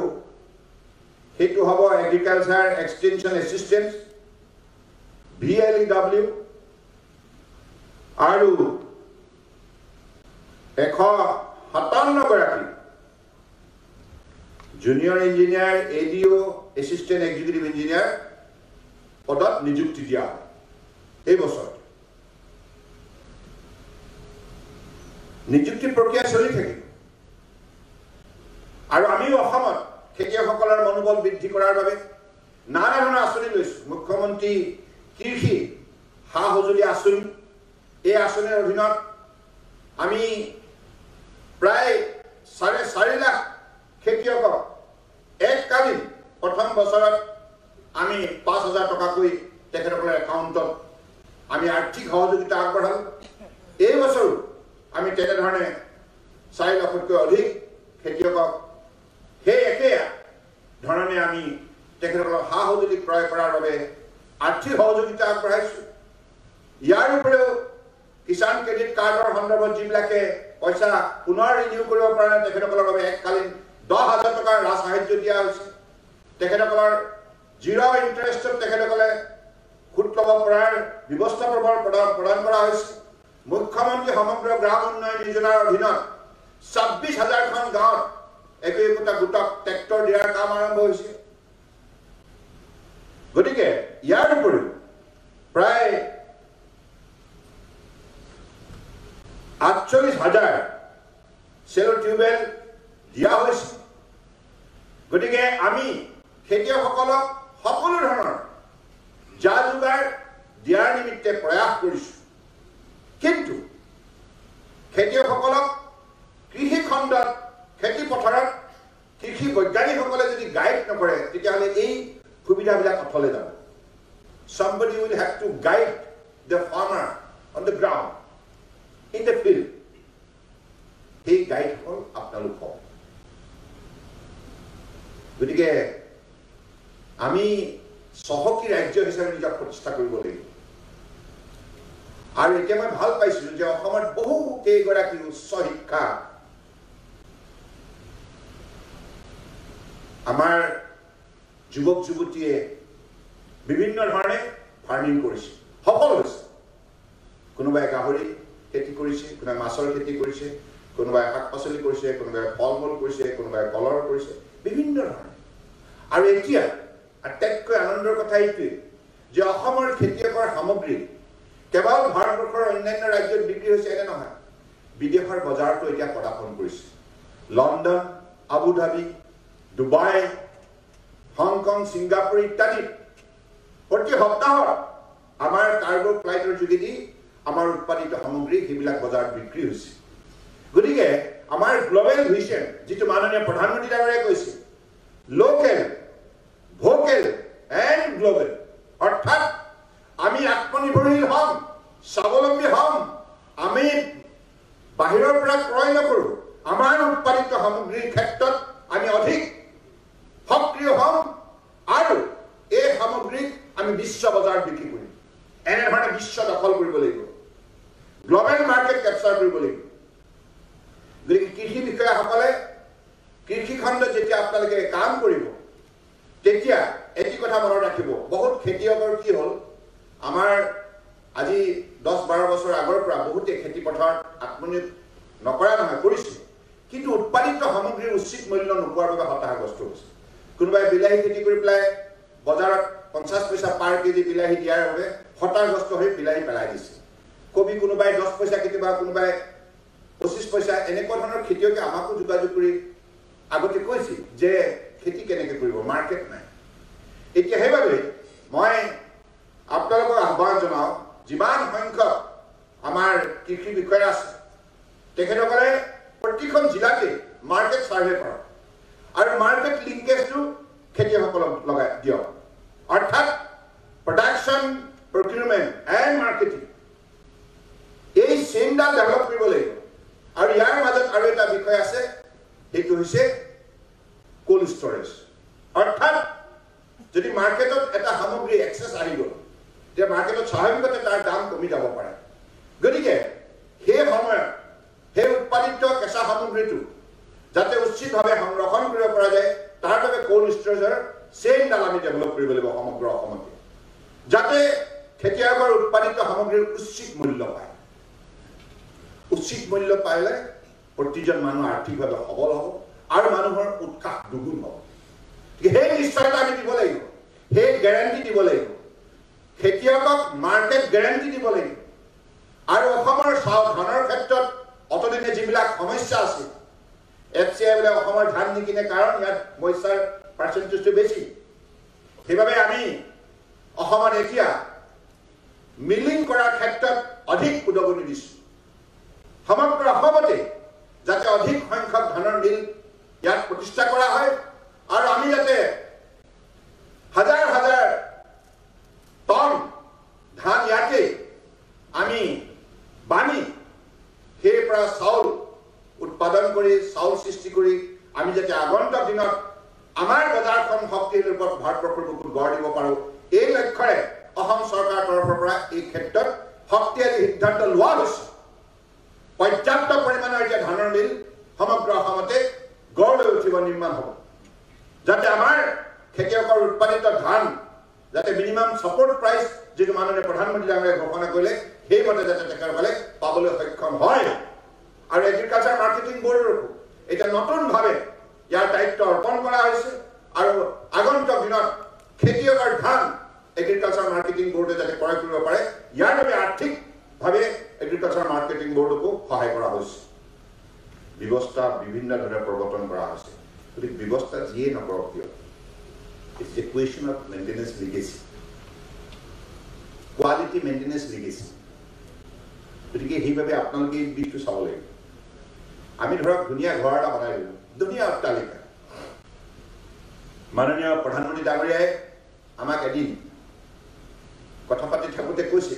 সেইটো হ'ব এগ্ৰিকালচাৰ এক্সটেনশন এচিষ্টেন্স VLEW আৰু 157 গৰাকী junior engineer ADO assistant executive engineer পদত নিযুক্তি দিয়া এই বছৰ নিযুক্তি প্ৰক্ৰিয়া চলি থাকিব আৰু আমি অসমত খেতিয়কসকলৰ মনোবল বৃদ্ধি কৰাৰ বাবে নানা ধৰণৰ আঁচনি লৈছোঁ মুখ্যমন্ত্ৰী কৃষি সা সঁজুলি আঁচনি এই আঁচনিৰ অধীনত আমি প্ৰায় 4.5 লাখ খেতিয়কক এককালীন প্ৰথম বছৰত আমি 5,000 টকাকৈ তেখেতসকলৰ একাউণ্টত আমি আৰ্থিক সহযোগিতা আগবঢ়ালোঁ এই বছৰো আমি তেনেধৰণে 4 লাখতকৈ অধিক খেতিয়কক সেই একে ধৰণে আমি তেখেতসকলক সা সঁজুলি ক্ৰয় কৰাৰ বাবে আৰ্থিক সহযোগিতা আগবঢ়াইছোঁ ইয়াৰ উপৰিও কিষাণ ক্ৰেডিট কাৰ্ডৰ সন্দৰ্ভত যিবিলাকে পইচা পুনৰ ৰিনিউ কৰিব পৰা নাই তেখেতসকলৰ বাবে এককালীন 10,000 টকাৰ ৰাজ সাহায্য দিয়া হৈছে তেখেতসকলৰ জিৰ' ইণ্টাৰেষ্টত তেখেতসকলে সুদ ল'ব পৰাৰ ব্যৱস্থা প্ৰদান কৰা হৈছে মুখ্যমন্ত্ৰী সমগ্ৰ গ্ৰাম উন্নয়ন যোজনাৰ অধীনত 26,000খন গাঁৱত একোটা গোটক ট্ৰেক্টৰ দিয়াৰ কাম আৰম্ভ হৈছে গতিকে ইয়াৰ উপৰিও প্ৰায় 48,000 চেল টিউবেল দিয়া হৈছে গতিকে আমি খেতিয়কসকলক সকলো ধৰণৰ যা যোগাৰ দিয়াৰ নিমিত্তে প্ৰয়াস কৰিছোঁ কিন্তু খেতিয়কসকলক কৃষি খণ্ডত খেতি পথাৰত কৃষি বৈজ্ঞানিকসকলে যদি গাইড নকৰে তেতিয়াহ'লে এই সুবিধাবিলাক অথলে যাব somebody will have to guide the farmer on the ground in the field সেই গাইড হ'ল আপোনালোক গতিকে আমি চহকী ৰাজ্য হিচাপে নিজক প্ৰতিষ্ঠা কৰিব লাগিব আৰু এতিয়া মই ভাল পাইছিলোঁ যে অসমত বহু কেইগৰাকী উচ্চ শিক্ষা আমাৰ যুৱক যুৱতীয়ে বিভিন্ন ধৰণে ফাৰ্মিং কৰিছে সফল হৈছে কোনোবাই গাহৰি খেতি কৰিছে কোনোবাই মাছৰ খেতি কৰিছে কোনোবাই শাক পাচলি কৰিছে কোনোবাই ফল মূল কৰিছে কোনোবাই কলৰ কৰিছে বিভিন্ন ধৰণে আৰু এতিয়া আটাইতকৈ আনন্দৰ কথা এইটোৱে যে অসমৰ খেতিয়কৰ সামগ্ৰী কেৱল ভাৰতবৰ্ষৰ অন্যান্য ৰাজ্যত বিক্ৰী হৈছে এনে নহয় বিদেশৰ বজাৰতো এতিয়া পদাৰ্পণ কৰিছে London Abu Dhabi Dubai Hong Kong Singapore ইত্যাদি প্ৰতি সপ্তাহত আমাৰ কাৰ্গো ফ্লাইটৰ যোগেদি আমাৰ উৎপাদিত সামগ্ৰী সেইবিলাক বজাৰত বিক্ৰী হৈছে গতিকে আমাৰ গ্লোবেল ভিজন যিটো মাননীয় প্ৰধানমন্ত্ৰী ডাঙৰীয়াই কৈছে লোকেল ভোকেল এণ্ড গ্লোবেল অৰ্থাৎ আমি আত্মনিৰ্ভৰশীল হ'ম স্বাৱলম্বী হ'ম আমি বাহিৰৰ পৰা ক্ৰয় নকৰোঁ আমাৰ উৎপাদিত সামগ্ৰীৰ ক্ষেত্ৰত আমি অধিক সক্ৰিয় হ'ম আৰু এই সামগ্ৰীক আমি বিশ্ব বজাৰত বিক্ৰী কৰিম এনেধৰণে বিশ্ব দখল কৰিব লাগিব গ্লোবেল মাৰ্কেট কেপচাৰ কৰিব লাগিব গতিকে কৃষি বিষয়াসকলে কৃষি খণ্ডত যেতিয়া আপোনালোকে কাম কৰিব তেতিয়া এটি কথা মনত ৰাখিব বহুত খেতিয়কৰ কি হ'ল আমাৰ আজি 10-12 বছৰ আগৰ পৰা বহুতে খেতি পথাৰত আত্মনিয়োগ নকৰা নহয় কৰিছে কিন্তু উৎপাদিত সামগ্ৰীৰ উচিত মূল্য নোপোৱাৰ বাবে হতাশাগ্ৰস্ত হৈছে কোনোবাই বিলাহী খেতি কৰি পেলাই বজাৰত 50 পইচা পাৰ কেজি বিলাহী দিয়াৰ বাবে হতাশাগ্ৰস্ত হৈ বিলাহী পেলাই দিছে কবি কোনোবাই 10 পইচা কেতিয়াবা কোনোবাই 25 পইচা এনেকুৱা ধৰণৰ খেতিয়কে আমাকো যোগাযোগ কৰি আগতে কৈছিল যে খেতি কেনেকৈ কৰিব মাৰ্কেট নাই এতিয়া সেইবাবে মই আপোনালোকক আহ্বান জনাওঁ যিমান সংখ্যক আমাৰ কৃষি বিষয়া আছে তেখেতসকলে প্ৰতিখন জিলাতে মাৰ্কেট সাৰ্ভে কৰক আৰু মাৰ্কেট লিংকেজটো খেতিয়কসকলক লগাই দিয়ক অৰ্থাৎ প্ৰডাকশ্যন প্ৰকিউৰমেণ্ট এণ্ড মাৰ্কেটিং এই চেইনডাল ডেভেলপ কৰিব লাগিব আৰু ইয়াৰ মাজত আৰু এটা বিষয় আছে সেইটো হৈছে কোল্ড ষ্টৰেজ অৰ্থাৎ যদি মাৰ্কেটত এটা সামগ্ৰী এক্সেছ আহি গ'ল তেতিয়া মাৰ্কেটত স্বাভাৱিকতে তাৰ দাম কমি যাব পাৰে গতিকে সেই সময়ত সেই উৎপাদিত কেঁচা সামগ্ৰীটো যাতে উচিতভাৱে সংৰক্ষণ কৰিব পৰা যায় তাৰ বাবে কোল্ড ষ্টৰেজৰ চেইনডাল আমি ডেভেলপ কৰিব লাগিব সমগ্ৰ অসমতে যাতে খেতিয়কৰ উৎপাদিত সামগ্ৰীৰ উচিত মূল্য পায় উচিত মূল্য পাইলে প্ৰতিজন মানুহ আৰ্থিকভাৱে সবল হ'ব আৰু মানুহৰ উৎসাহ দুগুণ হ'ব সেই নিশ্চয়তা আমি দিব লাগিব সেই গ্যাৰান্টি দিব লাগিব খেতিয়কক মাৰ্কেট গ্যাৰান্টি দিব লাগিব আৰু অসমৰ ধানৰ ক্ষেত্ৰত অতদিনে যিবিলাক সমস্যা আছে FCI বোলে অসমৰ ধান নিকিনে কাৰণ ইয়াত মইচাৰ পাৰ্চেণ্টেজটো বেছি সেইবাবে আমি অসমত এতিয়া মিলিং কৰাৰ ক্ষেত্ৰত অধিক উদগনি দিছোঁ সমগ্ৰ অসমতে যাতে অধিক সংখ্যক ধানৰ মিল ইয়াত প্ৰতিষ্ঠা কৰা হয় আৰু আমি যাতে হাজাৰ হাজাৰ টন ধান ইয়াতে আমি বানি সেই পৰা চাউল উৎপাদন কৰি চাউল সৃষ্টি কৰি আমি যাতে আগন্তুক দিনত আমাৰ বজাৰখন শক্তিশালী ৰূপত ভাৰতবৰ্ষৰ বুকুত গঢ় দিব পাৰোঁ এই লক্ষ্যৰে অসম চৰকাৰৰ তৰফৰ পৰা এই ক্ষেত্ৰত শক্তিশালী সিদ্ধান্ত লোৱা হৈছে পৰ্যাপ্ত পৰিমাণৰ এতিয়া ধানৰ মিল সমগ্ৰ অসমতে গঢ় লৈ উঠিব নিৰ্মাণ হ'ব যাতে আমাৰ খেতিয়কৰ উৎপাদিত ধান যাতে মিনিমাম ছাপোৰ্ট প্ৰাইচ যেটো মাননীয় প্ৰধানমন্ত্ৰী ডাঙৰীয়াই ঘোষণা কৰিলে সেইমতে যাতে তেখেতসকলে পাবলৈ সক্ষম হয় আৰু এগ্ৰিকালচাৰ মাৰ্কেটিং বোৰ্ডৰ এটা নতুনভাৱে ইয়াৰ দায়িত্ব অৰ্পণ কৰা হৈছে আৰু আগন্তুক দিনত খেতিয়কৰ ধান এগ্ৰিকালচাৰ মাৰ্কেটিং বোৰ্ডে যাতে ক্ৰয় কৰিব পাৰে ইয়াৰ বাবে আৰ্থিকভাৱে এগ্ৰিকালচাৰ মাৰ্কেটিং বোৰ্ডকো সহায় কৰা হৈছে ব্যৱস্থা বিভিন্ন ধৰণে প্ৰৱৰ্তন কৰা হৈছে গতিকে ব্যৱস্থা যিয়ে নকৰক কিয় It's a question of maintenance legacy. Quality maintenance legacy. গতিকে সেইভাবে আপোনালোকে এই দিশটো চাব লাগিব আমি ধৰক ধুনীয়া ঘৰ এটা বনাই দিলোঁ ধুনীয়া অট্টালিকা মাননীয় প্ৰধানমন্ত্ৰী ডাঙৰীয়াই আমাক এদিন কথা পাতি থাকোঁতে কৈছে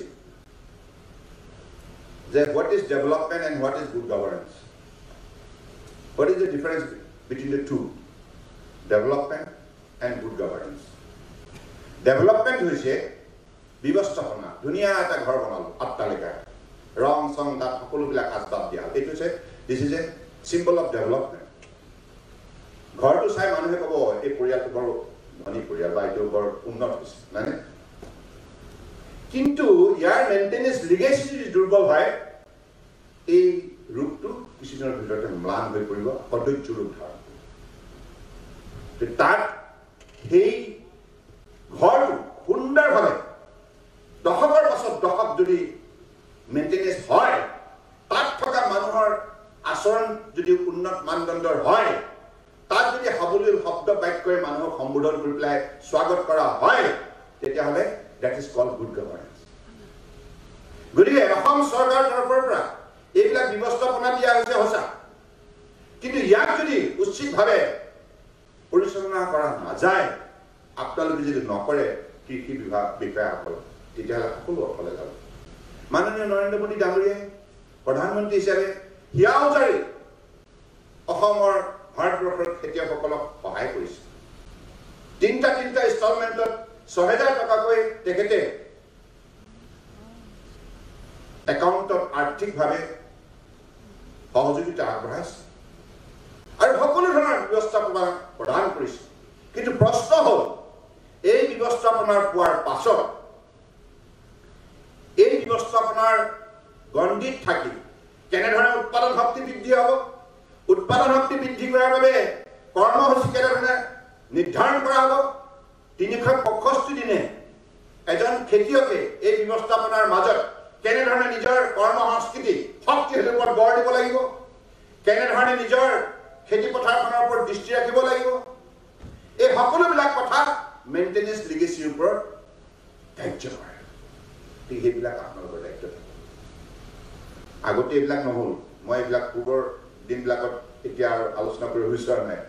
যে what is development and what is good governance what is the difference between the two development and good governance development হৈছে ব্যৱস্থাপনা ধুনীয়া এটা ঘৰ বনালোঁ অট্টালিকা ৰং সং তাত সকলোবিলাক আচবাব দিয়া এইটো হৈছে this is a symbol of development ঘৰটো চাই মানুহে ক'ব এই পৰিয়ালটো বৰ ধনী পৰিয়াল বা এইটো বৰ উন্নত হৈছে মানে কিন্তু ইয়াৰ মেইনটেনেন্স লিগেসি যদি দুৰ্বল হয় এই ৰূপটো কিছুদিনৰ ভিতৰতে ম্লান হৈ পৰিব অধৈৰ্য ৰূপ ধাৰণ কৰিব তাত সেই ঘৰটো সুন্দৰভাৱে দশকৰ পাছত দশক যদি মেইনটেনেন্স হয় তাত থকা মানুহৰ আচৰণ যদি উন্নত মানদণ্ডৰ হয় তাত যদি সাবলীল শব্দ বাক্যৰে মানুহক সম্বোধন কৰি পেলাই স্বাগত কৰা হয় তেতিয়াহ'লে that is called good governance গতিকে অসম চৰকাৰৰ তৰফৰ পৰা এইবিলাক ব্যৱস্থাপনা দিয়া হৈছে সঁচা কিন্তু ইয়াক যদি উচিতভাৱে পৰিচালনা কৰা নাযায় আপোনালোকে যদি নকৰে কৃষি বিভাগ বিষয়াসকল তেতিয়াহ'লে সকলো অফলে যাব মাননীয় নৰেন্দ্ৰ মোদী ডাঙৰীয়াই প্ৰধানমন্ত্ৰী হিচাপে হিয়াউজাৰী অসমৰ ভাৰতবৰ্ষৰ খেতিয়কসকলক সহায় কৰিছে তিনিটা ইনষ্টলমেণ্টত ৬০০০ টকাকৈ তেখেতে একাউণ্টত আৰ্থিকভাৱে সহযোগিতা আগবঢ়াইছে আৰু সকলো ধৰণৰ ব্যৱস্থাপনা প্ৰদান কৰিছে কিন্তু প্ৰশ্ন হ'ল এই ব্যৱস্থাপনাৰ পোৱাৰ পাছত এই ব্যৱস্থাপনাৰ গণ্ডিত থাকি কেনেধৰণে উৎপাদন শক্তি বৃদ্ধি হ'ব উৎপাদন শক্তি বৃদ্ধি কৰাৰ বাবে কৰ্মসূচী কেনেধৰণে নিৰ্ধাৰণ কৰা হ'ব ৩৬৫ দিনে এজন খেতিয়কে এই ব্যৱস্থাপনাৰ মাজত কেনেধৰণে নিজৰ কৰ্ম সংস্কৃতি শক্তিশালী ওপৰত গঢ় দিব লাগিব কেনেধৰণে নিজৰ খেতি পথাৰখনৰ ওপৰত দৃষ্টি ৰাখিব লাগিব এই সকলোবিলাক কথা মেইনটেনেন্স লিগেসিৰ ওপৰত কাৰ্য কৰে সেইবিলাক আপোনালোকৰ দায়িত্ব থাকে আগতে এইবিলাক নহ'ল মই এইবিলাক পূৰ্বৰ দিনবিলাকত এতিয়া আলোচনা কৰিব বিচৰা নাই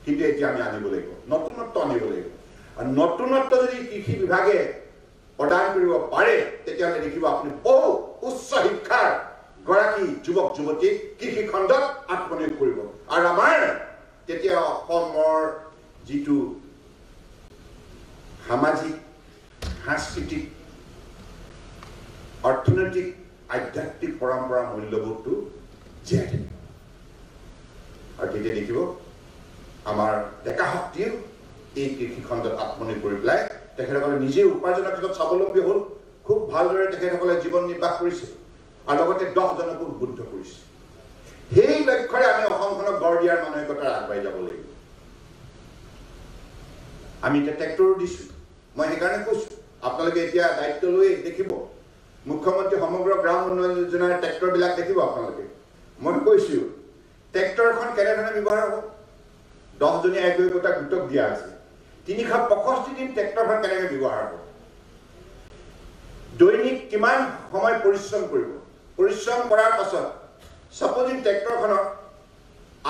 কিন্তু এতিয়া আমি আনিব লাগিব নতুনত্ব আনিব লাগিব আৰু নতুনত্ব যদি কৃষি বিভাগে প্ৰদান কৰিব পাৰে তেতিয়াহ'লে দেখিব আপুনি বহু উচ্চ শিক্ষাৰ গৰাকী যুৱক যুৱতী কৃষি খণ্ডত আত্মনিয়োগ কৰিব আৰু আমাৰ তেতিয়া অসমৰ যিটো সামাজিক সাংস্কৃতিক অৰ্থনৈতিক আধ্যাত্মিক পৰম্পৰা মূল্যবোধটো জীয়াই থাকিব আৰু তেতিয়া দেখিব আমাৰ ডেকা শক্তিও এই কৃষিখণ্ডত আত্মনিৰ্ভৰ কৰি পেলাই তেখেতসকলে নিজে উপাৰ্জনৰ ক্ষেত্ৰত স্বাৱলম্বী হ'ল খুব ভালদৰে তেখেতসকলে জীৱন নিৰ্বাহ কৰিছে আৰু লগতে 10জনকো উদ্বুদ্ধ কৰিছে সেই লক্ষ্যৰে আমি অসমখনক গঢ় দিয়াৰ মানসিকতাৰে আগবাঢ়ি যাব লাগিব আমি এতিয়া ট্ৰেক্টৰো দিছোঁ মই সেইকাৰণে কৈছোঁ আপোনালোকে এতিয়া দায়িত্ব লৈ দেখিব মুখ্যমন্ত্ৰী সমগ্ৰ গ্ৰাম উন্নয়ন যোজনাৰ ট্ৰেক্টৰবিলাক দেখিব আপোনালোকে মই কৈছোঁ ট্ৰেক্টৰখন কেনেধৰণে ব্যৱহাৰ হ'ব 10জনীয়া একতা গোটক দিয়া আছে 365 দিন ট্ৰেক্টৰখন কেনেকৈ ব্যৱহাৰ হ'ব দৈনিক কিমান সময় পৰিশ্ৰম কৰিব পৰিশ্ৰম কৰাৰ পাছত সাপোজিং ট্ৰেক্টৰখনৰ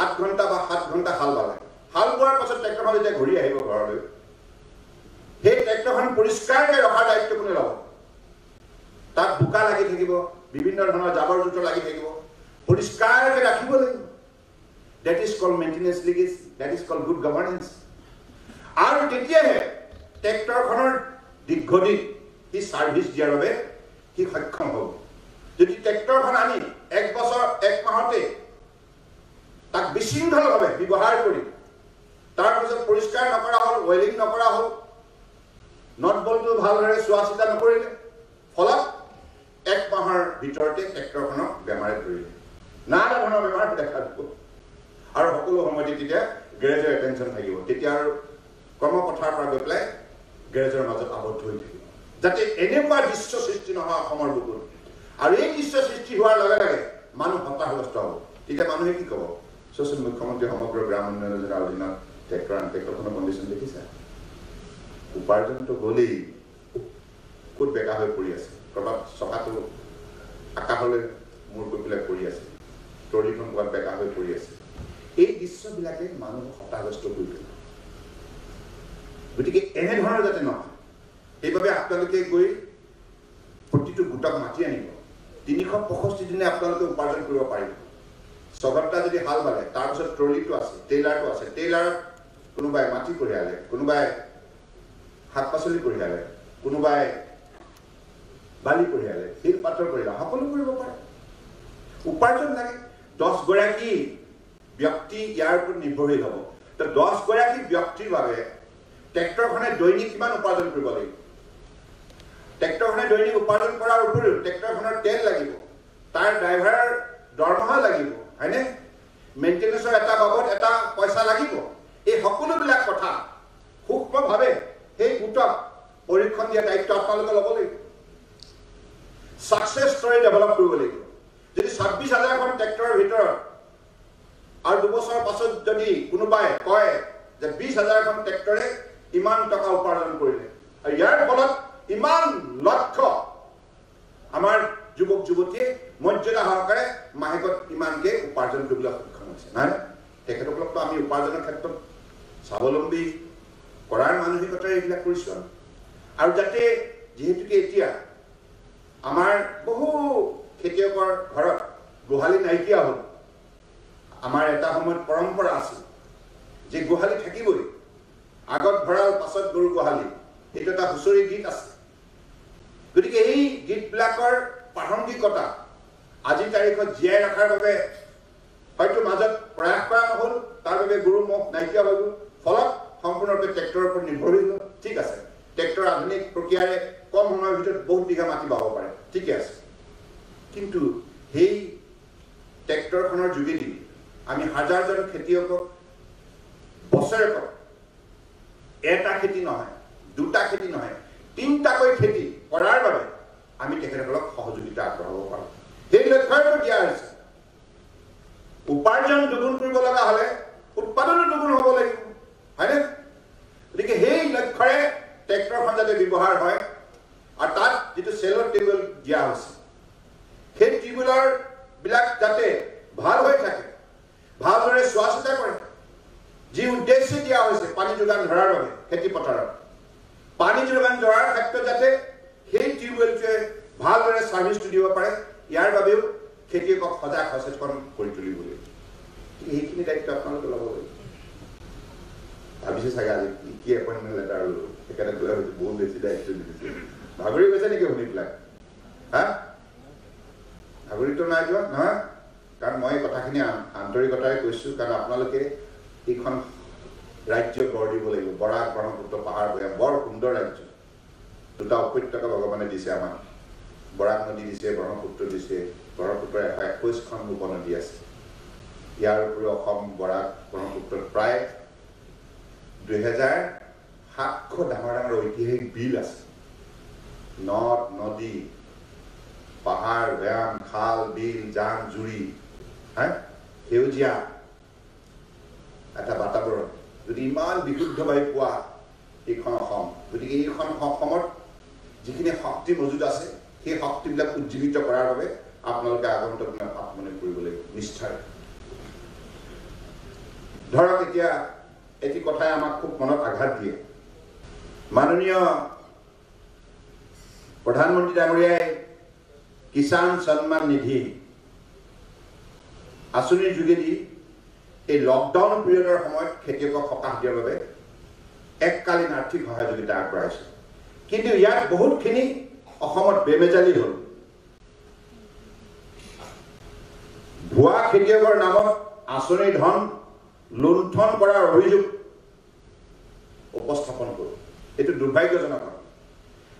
8 ঘণ্টা বা 7 ঘণ্টা হাল বালে হাল বোৱাৰ পাছত ট্ৰেক্টৰখন যেতিয়া ঘূৰি আহিব ঘৰলৈ সেই ট্ৰেক্টৰখন পৰিষ্কাৰকৈ ৰখাৰ দায়িত্ব কোনে ল'ব তাত বোকা লাগি থাকিব বিভিন্ন ধৰণৰ জাবৰ জোঁথৰ লাগি থাকিব পৰিষ্কাৰকৈ ৰাখিব লাগিব that is called maintenance legacy that is called good governance আৰু তেতিয়াহে ট্ৰেক্টৰখনৰ দীৰ্ঘদিন ই সাৰ্ভিস দিয়াৰ বাবে কি সক্ষম হ'ব যদি ট্ৰেক্টৰখন আনি 1 বছৰ 1 মাহতে তাক বিশৃংখলভাৱে ব্যৱহাৰ কৰি তাৰ পিছত পৰিষ্কাৰ নকৰা হ'ল ওয়েলিং নকৰা হ'ল নট বলটো ভালদৰে চোৱা চিতা নকৰিলে ফলত 1 মাহৰ ভিতৰতে ট্ৰেক্টৰখনক বেমাৰে ধৰিলে নানা ধৰণৰ বেমাৰ দেখা দিব আৰু সকলো সময়তে তেতিয়া গেৰেজৰ এটেনশ্যন থাকিব তেতিয়া আৰু কৰ্মপথাৰৰ পৰা গৈ পেলাই গেৰেজৰ মাজত আবদ্ধ হৈ থাকিব যাতে এনেকুৱা দৃশ্য সৃষ্টি নহয় অসমৰ বুকুত আৰু এই দৃশ্য সৃষ্টি হোৱাৰ লগে লগে মানুহ হতাশগ্ৰস্ত হ'ব তেতিয়া মানুহে কি ক'ব ছ'চিয়েল মুখ্যমন্ত্ৰী সমগ্ৰ গ্ৰাম উন্নয়ন যোজনাৰ অধীনত ট্ৰেক্টৰখনৰ কণ্ডিশ্যন দেখিছা উপাৰ্জনটো গ'লেই ক'ত বেকা হৈ পৰি আছে ক'ৰবাত চকাটো আকাশলৈ মূৰ কৰি পেলাই পৰি আছে ট্ৰলিখন ক'ৰবাত বেকা হৈ পৰি আছে এই দৃশ্যবিলাকে মানুহক হতাশগ্ৰস্ত কৰি তোলে গতিকে এনেধৰণৰ যাতে নহয় সেইবাবে আপোনালোকে গৈ প্ৰতিটো গোটক মাতি আনিব 365 দিনে আপোনালোকে উপাৰ্জন কৰিব পাৰিব 6 ঘণ্টা যদি হাল বালে তাৰপিছত ট্ৰলিটো আছে টেইলাৰটো আছে টেইলাৰত কোনোবাই মাটি কঢ়িয়ালে কোনোবাই শাক পাচলি কঢ়িয়ালে কোনোবাই বালি কঢ়িয়ালে শিল পাথৰ কঢ়িয়ালে সকলো কৰিব পাৰে উপাৰ্জন লাগে 10 গৰাকী ব্যক্তি ইয়াৰ ওপৰত নিৰ্ভৰশীল হ'ব তো 10 গৰাকী ব্যক্তিৰ বাবে ট্ৰেক্টৰখনে দৈনিক কিমান উপাৰ্জন কৰিব লাগিব ট্ৰেক্টৰখনে দৈনিক উপাৰ্জন কৰাৰ উপৰিও ট্ৰেক্টৰখনৰ তেল লাগিব তাৰ ড্ৰাইভাৰৰ দৰমহা লাগিব হয়নে মেইনটেনেন্সৰ এটা বাবদ এটা পইচা লাগিব এই সকলোবিলাক কথা সূক্ষ্মভাৱে সেই গোটক পৰীক্ষণ দিয়া দায়িত্ব আপোনালোকে ল'ব লাগিব সাকসেছ ষ্টৰী ডেভেলপ কৰিব লাগিব যদি 26,000খন ট্ৰেক্টৰৰ ভিতৰত আৰু 2 বছৰৰ পাছত যদি কোনোবাই কয় যে 20,000খন ট্ৰেক্টৰে ইমান টকা উপাৰ্জন কৰিলে আৰু ইয়াৰ ফলত ইমান লক্ষ আমাৰ যুৱক যুৱতীয়ে মৰ্যাদা সহকাৰে মাহেকত ইমানকে উপাৰ্জন কৰিবলৈ সক্ষম হৈছে নহয় তেখেতসকলকতো আমি উপাৰ্জনৰ ক্ষেত্ৰত স্বাৱলম্বী কৰাৰ মানসিকতাৰে এইবিলাক কৰিছোঁ আৰু যাতে যিহেতুকে এতিয়া আমাৰ বহু খেতিয়কৰ ঘৰত গোহালি নাইকিয়া হ'ল আমাৰ এটা সময়ত পৰম্পৰা আছিল যে গোহালি থাকিবই আগত ভঁৰাল পাছত গৰু গোহালি এইটো এটা হুঁচৰি গীত আছে গতিকে এই গীতবিলাকৰ প্ৰাসংগিকতা আজিৰ তাৰিখত জীয়াই ৰখাৰ বাবে হয়তো মাজত প্ৰয়াস কৰা নহ'ল তাৰ বাবে গৰু ম'হ নাইকিয়া হৈ গ'ল ফলত সম্পূৰ্ণৰূপে ট্ৰেক্টৰৰ ওপৰত নিৰ্ভৰশীল হ'ল ঠিক আছে ট্ৰেক্টৰ আধুনিক প্ৰক্ৰিয়াৰে কম সময়ৰ ভিতৰত বহুত বিঘা মাটি বাব পাৰে ঠিকে আছে কিন্তু সেই ট্ৰেক্টৰখনৰ যোগেদি আমি হাজাৰজন খেতিয়কক বছৰেকত এটা খেতি নহয় দুটা খেতি নহয় 3টাকৈ খেতি কৰাৰ বাবে আমি তেখেতসকলক সহযোগিতা আগবঢ়াব পাৰোঁ সেই লক্ষ্যৰে দিয়া হৈছে উপাৰ্জন দুগুণ কৰিব লগা হ'লে উৎপাদনো দুগুণ হ'ব লাগিব হয়নে গতিকে সেই লক্ষ্যৰে ট্ৰেক্টৰখন যাতে ব্যৱহাৰ হয় আৰু তাত যিটো চেলৰ টেবুল দিয়া হৈছে সেই টেবুলৰ বিলাক যাতে ভাল হৈ থাকে ভালদৰে চোৱা চিতা কৰে যি উদ্দেশ্যে দিয়া হৈছে পানী যোগান ধৰাৰ বাবে খেতি পথাৰত পানী যোগান ধৰাৰ ক্ষেত্ৰত যাতে সেই টিউবৱেলটোৱে ভালদৰে ছাৰ্ভিচটো দিব পাৰে ইয়াৰ বাবেও খেতিয়কক সজাগ সচেতন কৰি তুলিব লাগিব সেইখিনি দায়িত্ব আপোনালোকে ল'ব লাগিব ভাবিছে চাগে আজি কি এপইণ্টমেণ্ট লেটাৰ সেইকাৰণে কৈ হয়তো বহুত বেছি দায়িত্ব দি দিছে ভাগৰি গৈছে নেকি শুনি পেলাই হা ভাগৰিতো নাই যোৱা নহয় কাৰণ মই কথাখিনি আন্তৰিকতাৰে কৈছোঁ কাৰণ আপোনালোকে এইখন ৰাজ্য গঢ় দিব লাগিব বৰাক ব্ৰহ্মপুত্ৰ পাহাৰ ভৈয়াম বৰ সুন্দৰ ৰাজ্য দুটা উপত্যকা ভগৱানে দিছে আমাক বৰাক নদী দিছে ব্ৰহ্মপুত্ৰ দিছে ব্ৰহ্মপুত্ৰৰ 21খন উপনদী আছে ইয়াৰ উপৰিও অসম বৰাক ব্ৰহ্মপুত্ৰত প্ৰায় 2700 ডাঙৰ ডাঙৰ ঐতিহাসিক বিল আছে নদ নদী পাহাৰ ভৈয়াম খাল বিল জান জুৰি হা সেউজীয়া এটা বাতাবৰণ যদি ইমান বিশুদ্ধ বায়ু পোৱা এইখন অসম গতিকে এইখন অসমত যিখিনি শক্তি মজুত আছে সেই শক্তিবিলাক উজ্জীৱিত কৰাৰ বাবে আপোনালোকে আগন্তুক দিনত আত্মনিয়োগ কৰিব লাগিব নিষ্ঠাৰে ধৰক এতিয়া এটি কথাই আমাক খুব মনত আঘাত দিয়ে মাননীয় প্ৰধানমন্ত্ৰী ডাঙৰীয়াই কিষাণ সন্মান নিধি আঁচনিৰ যোগেদি এই লকডাউন পিৰিয়ডৰ সময়ত খেতিয়কক সকাহ দিয়াৰ বাবে এককালীন আৰ্থিক সহযোগিতা আগবঢ়াইছে কিন্তু ইয়াত বহুতখিনি অসমত বেমেজালি হ'ল ভুৱা খেতিয়কৰ নামত আঁচনিৰ ধন লুণ্ঠন কৰাৰ অভিযোগ উপস্থাপন কৰোঁ এইটো দুৰ্ভাগ্যজনক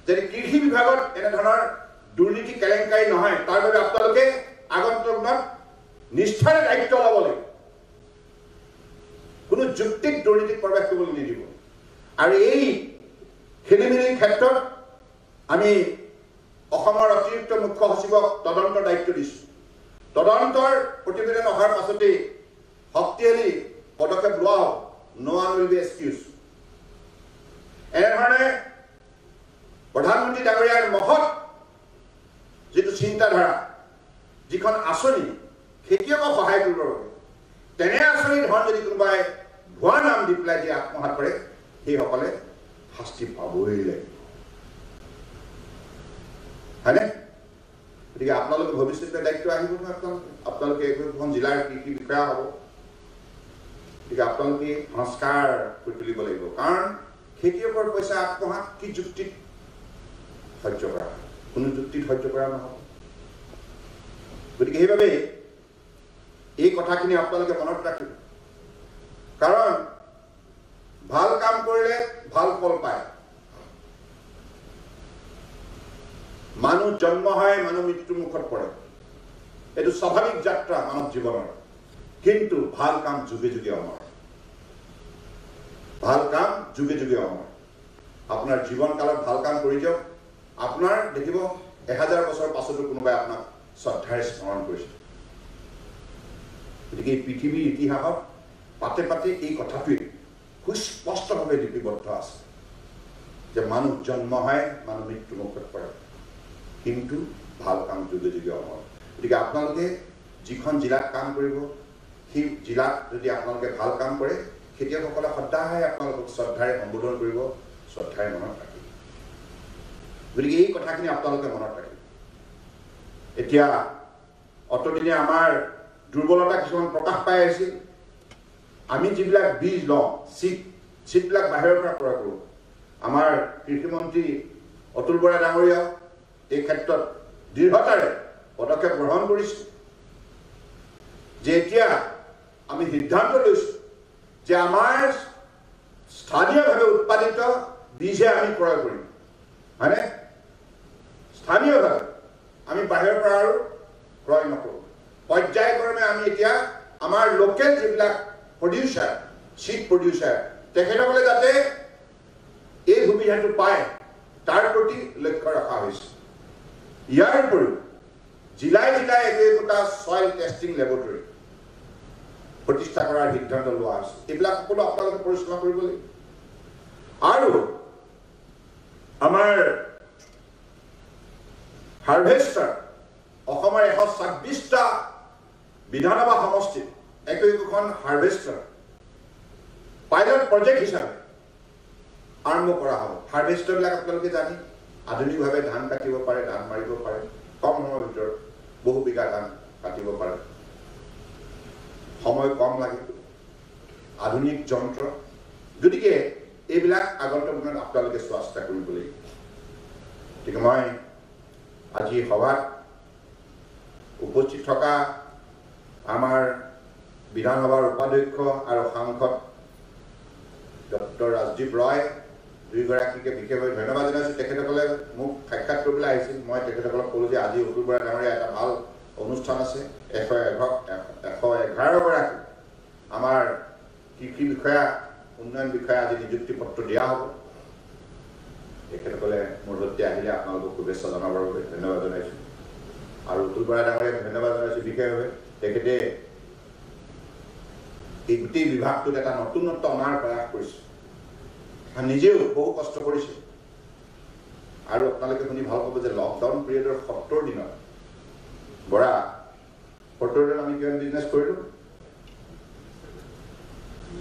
যদি কৃষি বিভাগত এনেধৰণৰ দুৰ্নীতি কেলেংকাৰী নহয় তাৰ বাবে আপোনালোকে আগন্তুক দিনত নিষ্ঠাৰে দায়িত্ব ল'ব লাগিব কোনো যুক্তিক দুৰ্নীতিত প্ৰৱেশ কৰিবলৈ নিদিব আৰু এই খেলিমেলিৰ ক্ষেত্ৰত আমি অসমৰ অতিৰিক্ত মুখ্য সচিবক তদন্তৰ দায়িত্ব দিছোঁ তদন্তৰ প্ৰতিবেদন অহাৰ পাছতেই শক্তিশালী পদক্ষেপ লোৱা হ'ব নো ওৱান উইল বি এক্সকিউজ এনেধৰণে প্ৰধানমন্ত্ৰী ডাঙৰীয়াৰ মহৎ যিটো চিন্তাধাৰা যিখন আঁচনি খেতিয়কক সহায় কৰিবৰ বাবে তেনে আঁচনিৰ ধন যদি কোনোবাই ভুৱা নাম দি পেলাই যদি আত্মসাৎ কৰে সেইসকলে শাস্তি পাবই লাগিব হয়নে গতিকে আপোনালোকে ভৱিষ্যতে দায়িত্ব আহিব নহয় আপোনালোকে একোখন জিলাৰ কৃষি বিষয়া হ'ব গতিকে আপোনালোকে সংস্কাৰ কৰি তুলিব লাগিব কাৰণ খেতিয়কৰ পইচা আত্মসাৎ কি যুক্তিত সহ্য কৰা কোনো যুক্তিত সহ্য কৰা নহ'ব গতিকে সেইবাবে এই কথাখিনি আপোনালোকে মনত ৰাখিব কাৰণ ভাল কাম কৰিলে ভাল ফল পায় মানুহ জন্ম হয় মানুহ মৃত্যুৰ মুখত পৰে এইটো স্বাভাৱিক যাত্ৰা মানৱ জীৱনৰ কিন্তু ভাল কাম যুগে যুগে অমৰ ভাল কাম যুগে যুগে অমৰ আপোনাৰ জীৱন কালত ভাল কাম কৰি যাওক আপোনাৰ দেখিব 1000 বছৰ পাছতো কোনোবাই আপোনাক শ্ৰদ্ধাৰে স্মৰণ কৰিছে গতিকে এই পৃথিৱীৰ ইতিহাসত পাতে পাতে এই কথাটোৱে সুস্পষ্টভাৱে লিপিবদ্ধ আছে যে মানুহ জন্ম হয় মানুহ মৃত্যু মুখত পৰে কিন্তু ভাল কাম যুগে যুগে অমৰ গতিকে আপোনালোকে যিখন জিলাত কাম কৰিব সেই জিলাত যদি আপোনালোকে ভাল কাম কৰে খেতিয়কসকলে সদায় আপোনালোকক শ্ৰদ্ধাৰে সম্বোধন কৰিব শ্ৰদ্ধাৰে মনত ৰাখিব গতিকে এই কথাখিনি আপোনালোকে মনত ৰাখিব এতিয়া অতদিনে আমাৰ দুৰ্বলতা কিছুমান প্ৰকাশ পাই আহিছিল আমি যিবিলাক বীজ লওঁ চিটবিলাক বাহিৰৰ পৰা ক্ৰয় কৰোঁ আমাৰ কৃষিমন্ত্ৰী অতুল বৰা ডাঙৰীয়াও এই ক্ষেত্ৰত দৃঢ়তাৰে পদক্ষেপ গ্ৰহণ কৰিছোঁ যে এতিয়া আমি সিদ্ধান্ত লৈছোঁ যে আমাৰ স্থানীয়ভাৱে উৎপাদিত বীজহে আমি ক্ৰয় কৰিম হয়নে স্থানীয়ভাৱে আমি বাহিৰৰ পৰা আৰু ক্ৰয় নকৰোঁ পৰ্যায়ক্ৰমে আমি এতিয়া আমাৰ লোকেল যিবিলাক প্ৰডিউচাৰ চিড প্ৰডিউচাৰ তেখেতসকলে যাতে এই সুবিধাটো পায় তাৰ প্ৰতি লক্ষ্য ৰখা হৈছে ইয়াৰ উপৰিও জিলাই জিলাই একোটা ছইল টেষ্টিং লেবৰেটৰী প্ৰতিষ্ঠা কৰাৰ সিদ্ধান্ত লোৱা হৈছে এইবিলাক সকলো আপোনালোকে পৰিচালনা কৰিব লাগিব আৰু আমাৰ হাৰ্ভেষ্টাৰ অসমৰ 126টা বিধানসভা সমষ্টিত একোখন হাৰ্ভেষ্টাৰ পাইলট প্ৰজেক্ট হিচাপে আৰম্ভ কৰা হ'ব হাৰ্ভেষ্টাৰবিলাক আপোনালোকে জানি আধুনিকভাৱে ধান কাটিব পাৰে ধান মাৰিব পাৰে কম সময়ৰ ভিতৰত বহু বিঘা ধান কাটিব পাৰে সময় কম লাগে আধুনিক যন্ত্ৰ গতিকে এইবিলাক আগন্তুক দিনত আপোনালোকে চোৱা চিতা কৰিব লাগিব। গতিকে মই আজি সভাত উপস্থিত থকা আমাৰ বিধানসভাৰ উপাধ্যক্ষ আৰু সাংসদ ডক্টৰ ৰাজদীপ ৰয় দুয়োগৰাকীকে বিশেষভাৱে ধন্যবাদ জনাইছোঁ। তেখেতসকলে মোক সাক্ষাৎ কৰিবলৈ আহিছিল। মই তেখেতসকলক ক'লোঁ যে আজি অতুল বৰা ডাঙৰীয়া এটা ভাল অনুষ্ঠান আছে, 111 গৰাকী আমাৰ কৃষি বিষয়া উন্নয়ন বিষয়া আজি নিযুক্তি পত্ৰ দিয়া হ'ব। তেখেতসকলে মোৰ সৈতে আহিলে আপোনালোকক শুভেচ্ছা জনাবৰ বাবে ধন্যবাদ জনাইছোঁ। আৰু অতুল বৰা ডাঙৰীয়াক ধন্যবাদ জনাইছোঁ বিশেষভাৱে। তেখেতে এই গোটেই বিভাগটোত এটা নতুনত্ব অনাৰ প্ৰয়াস কৰিছে, নিজেও বহু কষ্ট কৰিছে। আৰু আপোনালোকে শুনি ভাল পাব যে লকডাউন পিৰিয়ডৰ 70 দিনত বৰা 70 দিনত আমি কিমান বিজনেছ কৰিলোঁ?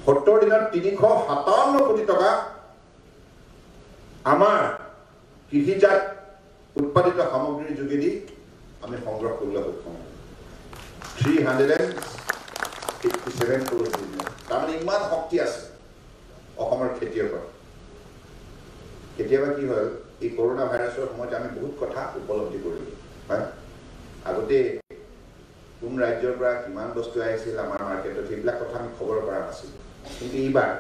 70 দিনত 357 কোটি টকা আমাৰ কৃষিজাত উৎপাদিত সামগ্ৰীৰ যোগেদি আমি সংগ্ৰহ কৰিবলৈ সক্ষম হ'ম। 357 crore বিজনেছ। তাৰমানে ইমান শক্তি আছে অসমৰ খেতিয়কৰ। কেতিয়াবা কি হ'ল, এই কৰোণা ভাইৰাছৰ সময়ত আমি বহুত কথা উপলব্ধি কৰিলোঁ, হয়? আগতে কোন ৰাজ্যৰ পৰা কিমান বস্তু আহিছিল আমাৰ মাৰ্কেটত, সেইবিলাক কথা আমি খবৰ কৰা নাছিলোঁ। কিন্তু এইবাৰ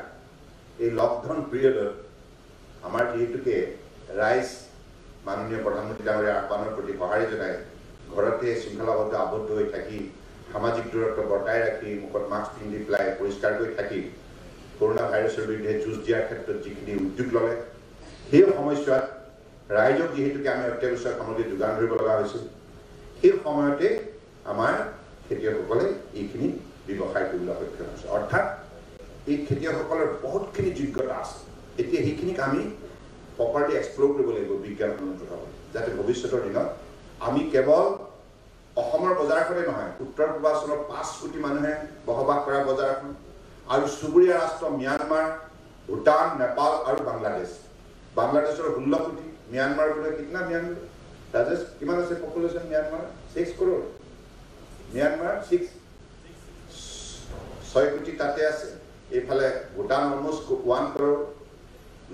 এই লকডাউন পিৰিয়ডত আমাৰ যিহেতুকে ৰাইজ মাননীয় প্ৰধানমন্ত্ৰী ডাঙৰীয়াৰ আহ্বানৰ প্ৰতি সঁহাৰি জনাই ঘৰতে শৃংখলাবদ্ধ আবদ্ধ হৈ থাকি সামাজিক দূৰত্ব বৰ্তাই ৰাখি মুখত মাস্ক পিন্ধি পেলাই পৰিষ্কাৰকৈ থাকি কৰোণা ভাইৰাছৰ বিৰুদ্ধে যুঁজ দিয়াৰ ক্ষেত্ৰত যিখিনি উদ্যোগ ল'লে, সেই সময়ছোৱাত ৰাইজক যিহেতুকে আমি অত্যাৱশ্যক সামগ্ৰী যোগান ধৰিব লগা হৈছিল, সেই সময়তে আমাৰ খেতিয়কসকলে এইখিনি ব্যৱসায় কৰিবলৈ সক্ষম হৈছে। অৰ্থাৎ এই খেতিয়কসকলৰ বহুতখিনি যোগ্যতা আছে। এতিয়া সেইখিনিক আমি প্ৰপাৰলি এক্সপ্ল'ৰ কৰিব লাগিব বিজ্ঞানসন্মতভাৱে, যাতে ভৱিষ্যতৰ দিনত আমি কেৱল অসমৰ বজাৰখনেই নহয়, উত্তৰ পূৰ্বাঞ্চলৰ 5 কোটি মানুহে বসবাস কৰা বজাৰখন আৰু চুবুৰীয়া ৰাষ্ট্ৰ ম্যানমাৰ, ভূটান, নেপাল আৰু বাংলাদেশ। বাংলাদেশৰ 16 কোটি, ম্যানমাৰ বোলে কিतना ম্যানমাৰ ৰাজেশ কিমান আছে পপুলেশ্যন? ম্যানমাৰ 6 crore, ম্যানমাৰ 6 কোটি তাতে আছে। এইফালে ভূটান অলমষ্ট 1 crore,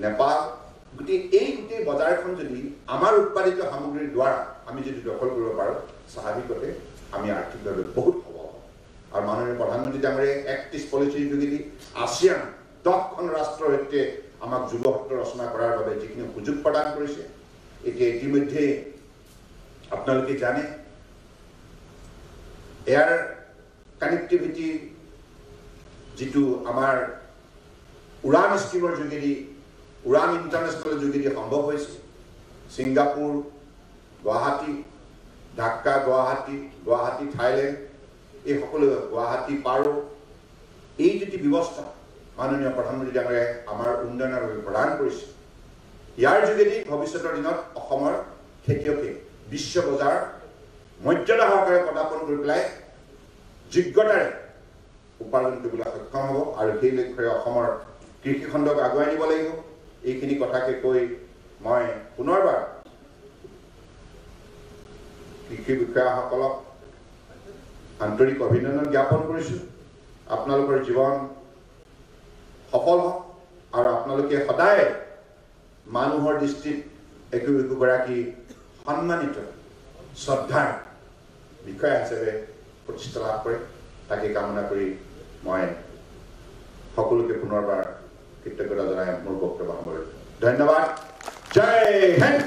নেপাল। গোটেই এই গোটেই বজাৰখন যদি আমাৰ উৎপাদিত সামগ্ৰীৰ দ্বাৰা আমি যদি দখল কৰিব পাৰোঁ, স্বাভাৱিকতে আমি আৰ্থিকভাৱে বহুত সবল হ'ম। আৰু মাননীয় প্ৰধানমন্ত্ৰী ডাঙৰীয়াই এক্ট ইষ্ট পলিচিৰ যোগেদি আছিয়ান 10খন ৰাষ্ট্ৰৰ সৈতে আমাক যুৱসত্ৰ ৰচনা কৰাৰ বাবে যিখিনি সুযোগ প্ৰদান কৰিছে, এতিয়া ইতিমধ্যে আপোনালোকে জানে এয়াৰ কানেক্টিভিটি যিটো আমাৰ উড়ান স্কিমৰ যোগেদি, উড়ান ইণ্টাৰনেশ্যনেলৰ যোগেদি সম্ভৱ হৈছে। ছিংগাপুৰ, গুৱাহাটী, ঢাকা গুৱাহাটী থাইলেণ্ড, এই সকলো গুৱাহাটী পাৰো, এই যিটো ব্যৱস্থা মাননীয় প্ৰধানমন্ত্ৰী ডাঙৰীয়াই আমাৰ উন্নয়নৰ বাবে প্ৰদান কৰিছে, ইয়াৰ যোগেদি ভৱিষ্যতৰ দিনত অসমৰ খেতিয়কে বিশ্ব বজাৰ মৰ্যাদা সহকাৰে পদাৰ্পণ কৰি পেলাই যোগ্যতাৰে উপাৰ্জন কৰিবলৈ সক্ষম হ'ব। আৰু সেই লক্ষ্যৰে অসমৰ কৃষিখণ্ডক আগুৱাই নিব লাগিব। এইখিনি কথাকে কৈ মই পুনৰবাৰ কৃষি বিষয়াসকলক আন্তৰিক অভিনন্দন জ্ঞাপন কৰিছোঁ। আপোনালোকৰ জীৱন সফল হওক আৰু আপোনালোকে সদায় মানুহৰ দৃষ্টিত একোগৰাকী সন্মানিত শ্ৰদ্ধাৰ বিষয়া হিচাপে প্ৰতিষ্ঠা লাভ কৰে, তাকে কামনা কৰি মই সকলোকে পুনৰবাৰ কৃতজ্ঞতা জনাই মোৰ বক্তব্য সামৰিছোঁ। ধন্যবাদ। জয় হিন্দ।